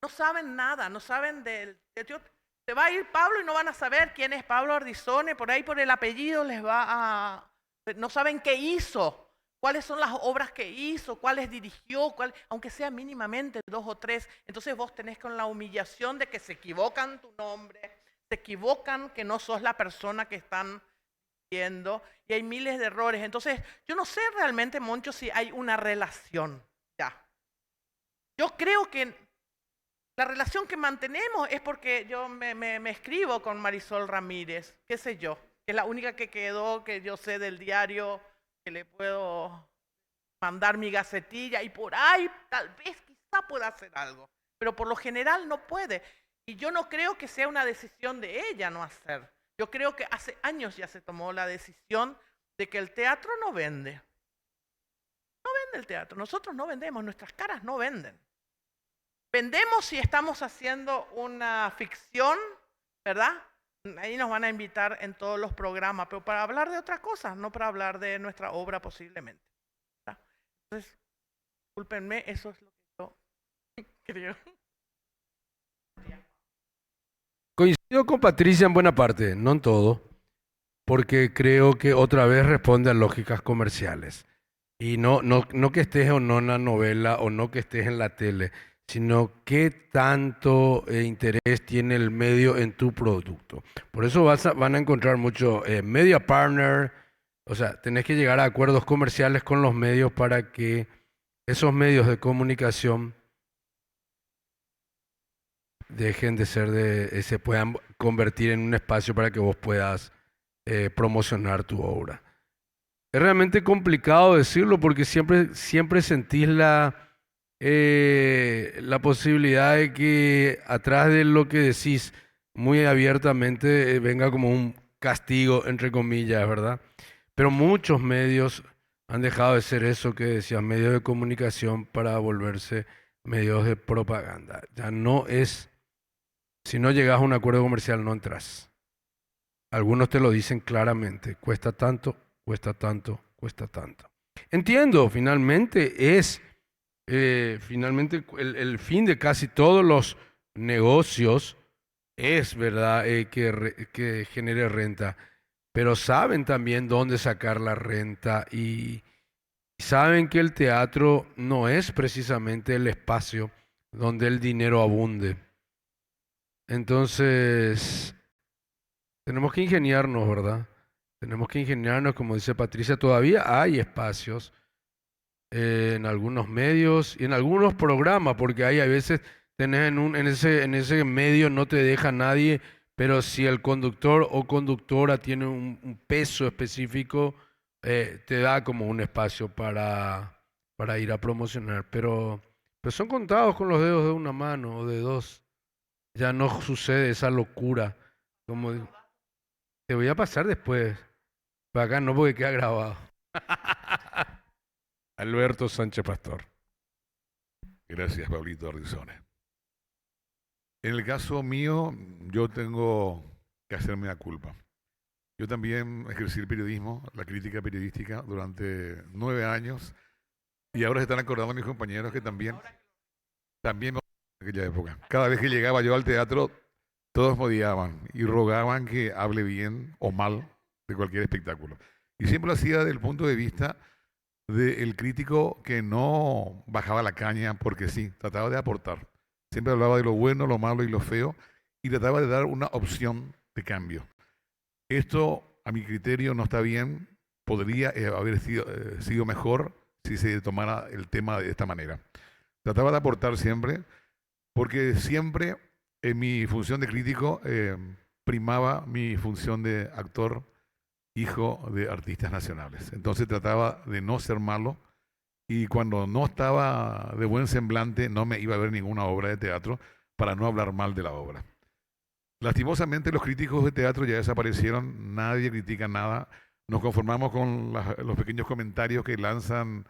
Speaker 5: No saben nada, no saben se va a ir Pablo y no van a saber quién es Pablo Ardizone, por ahí por el apellido no saben qué hizo. ¿Cuáles son las obras que hizo? ¿Cuáles dirigió? Aunque sea mínimamente 2 o 3. Entonces vos tenés con la humillación de que se equivocan tu nombre, se equivocan que no sos la persona que están viendo y hay miles de errores. Entonces yo no sé realmente, Moncho, si hay una relación ya. Yo creo que la relación que mantenemos es porque yo me escribo con Marisol Ramírez, qué sé yo, que es la única que quedó, que yo sé del diario, que le puedo mandar mi gacetilla y por ahí tal vez quizá pueda hacer algo, pero por lo general no puede. Y yo no creo que sea una decisión de ella no hacer. Yo creo que hace años ya se tomó la decisión de que el teatro no vende. No vende el teatro, nosotros no vendemos, nuestras caras no venden. Vendemos si estamos haciendo una ficción, ¿verdad? Ahí nos van a invitar en todos los programas, pero para hablar de otra cosa, no para hablar de nuestra obra posiblemente, ¿verdad? Entonces, discúlpenme, eso es lo que yo creo.
Speaker 3: Coincido con Patricia en buena parte, no en todo, porque creo que otra vez responde a lógicas comerciales. Y no que estés o no en la novela o no que estés en la tele, sino qué tanto interés tiene el medio en tu producto. Por eso van a encontrar mucho media partner, o sea, tenés que llegar a acuerdos comerciales con los medios para que esos medios de comunicación dejen de ser se puedan convertir en un espacio para que vos puedas promocionar tu obra. Es realmente complicado decirlo porque siempre sentís la posibilidad de que atrás de lo que decís muy abiertamente venga como un castigo, entre comillas, ¿verdad? Pero muchos medios han dejado de ser eso que decías, medios de comunicación para volverse medios de propaganda. Ya no es, si no llegas a un acuerdo comercial no entras. Algunos te lo dicen claramente, cuesta tanto, cuesta tanto, cuesta tanto. Entiendo, finalmente es... finalmente el fin de casi todos los negocios es, ¿verdad?, que genere renta, pero saben también dónde sacar la renta y saben que el teatro no es precisamente el espacio donde el dinero abunde. Entonces, tenemos que ingeniarnos, ¿verdad? Tenemos que ingeniarnos, como dice Patricia, todavía hay espacios en algunos medios y en algunos programas, porque hay a veces tenés en ese medio no te deja nadie pero si el conductor o conductora tiene un peso específico, te da como un espacio para ir a promocionar, pero son contados con los dedos de una mano o de dos. Ya no sucede esa locura. Como te voy a pasar después. Para acá no, porque queda grabado. Alberto Sánchez Pastor.
Speaker 4: Gracias, Pablito Ardizone. En el caso mío, yo tengo que hacerme la culpa. Yo también ejercí el periodismo, la crítica periodística, durante 9 años. Y ahora se están acordando mis compañeros que también me en aquella época. Cada vez que llegaba yo al teatro, todos me odiaban y rogaban que hable bien o mal de cualquier espectáculo. Y siempre lo hacía desde el punto de vista del crítico que no bajaba la caña porque sí, trataba de aportar. Siempre hablaba de lo bueno, lo malo y lo feo y trataba de dar una opción de cambio. Esto, a mi criterio, no está bien. Podría haber sido mejor si se tomara el tema de esta manera. Trataba de aportar siempre, porque siempre en mi función de crítico primaba mi función de actor, hijo de artistas nacionales. Entonces trataba de no ser malo y cuando no estaba de buen semblante no me iba a ver ninguna obra de teatro para no hablar mal de la obra. Lastimosamente los críticos de teatro ya desaparecieron, nadie critica nada, nos conformamos con los pequeños comentarios que lanzan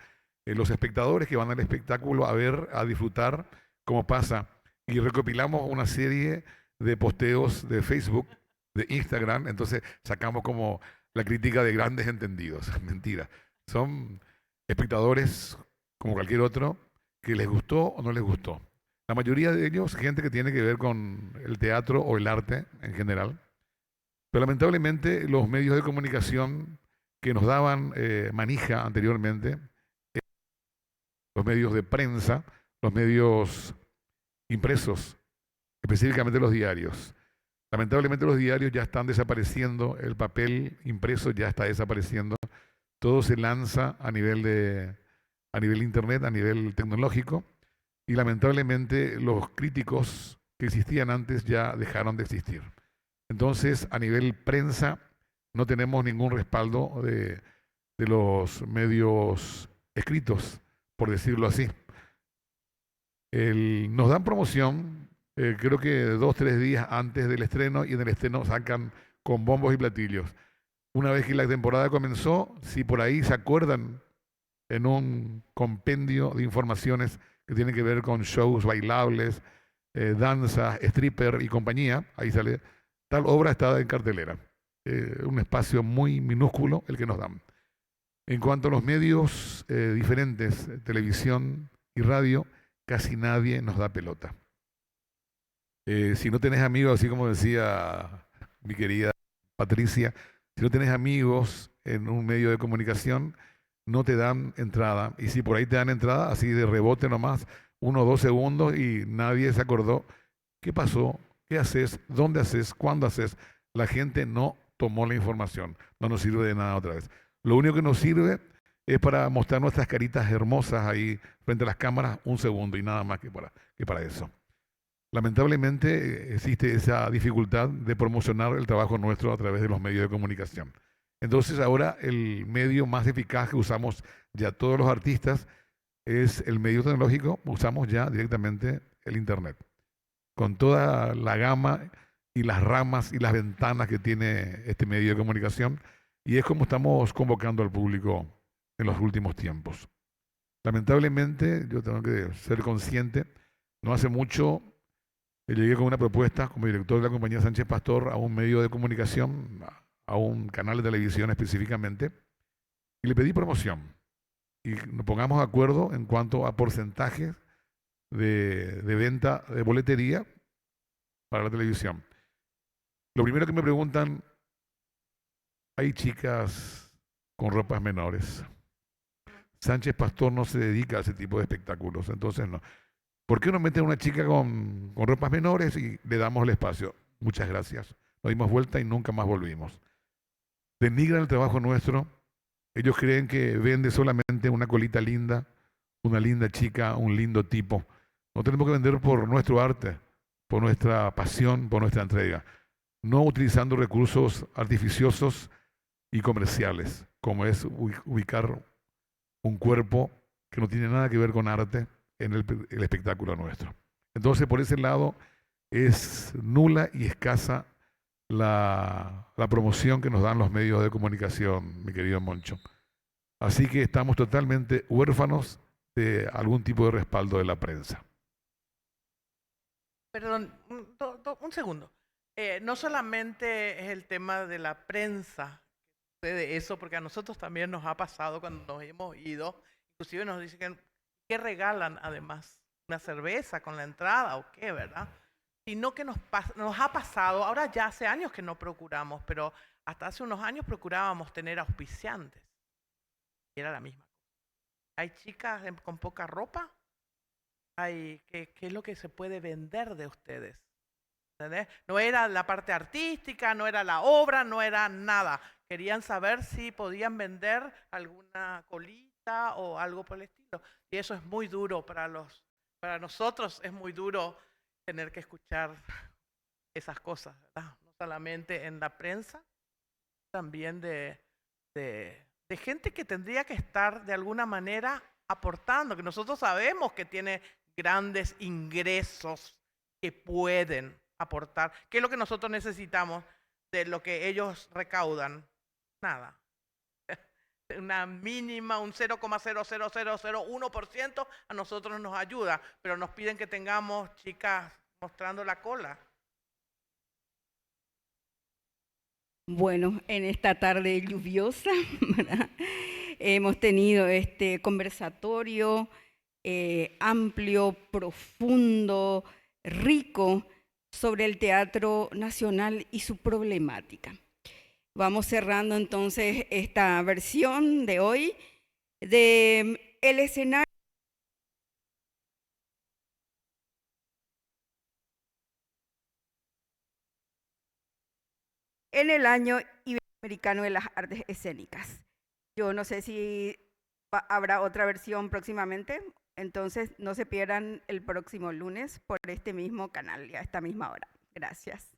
Speaker 4: los espectadores que van al espectáculo a ver, a disfrutar, como pasa, y recopilamos una serie de posteos de Facebook, de Instagram, entonces sacamos como la crítica de grandes entendidos. Mentira, son espectadores como cualquier otro que les gustó o no les gustó. La mayoría de ellos, gente que tiene que ver con el teatro o el arte en general. Pero lamentablemente los medios de comunicación que nos daban manija anteriormente, los medios de prensa, los medios impresos, específicamente los diarios. Lamentablemente los diarios ya están desapareciendo, el papel impreso ya está desapareciendo, todo se lanza a nivel internet, a nivel tecnológico, y lamentablemente los críticos que existían antes ya dejaron de existir. Entonces, a nivel prensa, no tenemos ningún respaldo de los medios escritos, por decirlo así. Nos dan promoción, creo que 2 o 3 días antes del estreno, y en el estreno sacan con bombos y platillos. Una vez que la temporada comenzó, si por ahí se acuerdan en un compendio de informaciones que tienen que ver con shows bailables, danzas, stripper y compañía, ahí sale, tal obra está en cartelera. Un espacio muy minúsculo el que nos dan. En cuanto a los medios diferentes, televisión y radio, casi nadie nos da pelota. Si no tenés amigos, así como decía mi querida Patricia, si no tenés amigos en un medio de comunicación, no te dan entrada. Y si por ahí te dan entrada, así de rebote nomás, 1 o 2 segundos y nadie se acordó. ¿Qué pasó? ¿Qué haces? ¿Dónde haces? ¿Cuándo haces? La gente no tomó la información. No nos sirve de nada otra vez. Lo único que nos sirve es para mostrar nuestras caritas hermosas ahí frente a las cámaras 1 segundo y nada más que para eso. Lamentablemente existe esa dificultad de promocionar el trabajo nuestro a través de los medios de comunicación. Entonces ahora el medio más eficaz que usamos ya todos los artistas es el medio tecnológico, usamos ya directamente el Internet, con toda la gama y las ramas y las ventanas que tiene este medio de comunicación, y es como estamos convocando al público en los últimos tiempos. Lamentablemente, yo tengo que ser consciente, no hace mucho llegué con una propuesta como director de la compañía Sánchez Pastor a un medio de comunicación, a un canal de televisión específicamente, y le pedí promoción. Y nos pongamos de acuerdo en cuanto a porcentajes de venta de boletería para la televisión. Lo primero que me preguntan, hay chicas con ropas menores. Sánchez Pastor no se dedica a ese tipo de espectáculos, entonces no. ¿Por qué no meten a una chica con ropas menores y le damos el espacio? Muchas gracias. Nos dimos vuelta y nunca más volvimos. Denigran el trabajo nuestro. Ellos creen que vende solamente una colita linda, una linda chica, un lindo tipo. No tenemos que vender por nuestro arte, por nuestra pasión, por nuestra entrega. no utilizando recursos artificiosos y comerciales, como es ubicar un cuerpo que no tiene nada que ver con arte en el espectáculo nuestro. Entonces, por ese lado, es nula y escasa la promoción que nos dan los medios de comunicación, mi querido Moncho. Así que estamos totalmente huérfanos de algún tipo de respaldo de la prensa.
Speaker 5: Perdón, un segundo. No solamente es el tema de la prensa, de eso, porque a nosotros también nos ha pasado cuando nos hemos ido, inclusive nos dicen que regalan además una cerveza con la entrada o qué, ¿verdad? Sino que nos ha pasado, ahora ya hace años que no procuramos, pero hasta hace unos años procurábamos tener auspiciantes. Y era la misma cosa. Hay chicas con poca ropa, ¿qué es lo que se puede vender de ustedes? ¿Entendés? No era la parte artística, no era la obra, no era nada. Querían saber si podían vender alguna colita o algo por el estilo. Y eso es muy duro para nosotros, es muy duro tener que escuchar esas cosas, ¿verdad? No solamente en la prensa, también de gente que tendría que estar de alguna manera aportando, que nosotros sabemos que tiene grandes ingresos que pueden aportar. ¿Qué es lo que nosotros necesitamos de lo que ellos recaudan? Nada. Una mínima, un 0,00001% a nosotros nos ayuda, pero nos piden que tengamos chicas mostrando la cola.
Speaker 2: Bueno, en esta tarde lluviosa, ¿verdad? Hemos tenido este conversatorio amplio, profundo, rico sobre el Teatro Nacional y su problemática. Vamos cerrando entonces esta versión de hoy de el escenario en el Año Iberoamericano de las Artes Escénicas. Yo no sé si habrá otra versión próximamente, entonces no se pierdan el próximo lunes por este mismo canal y a esta misma hora. Gracias.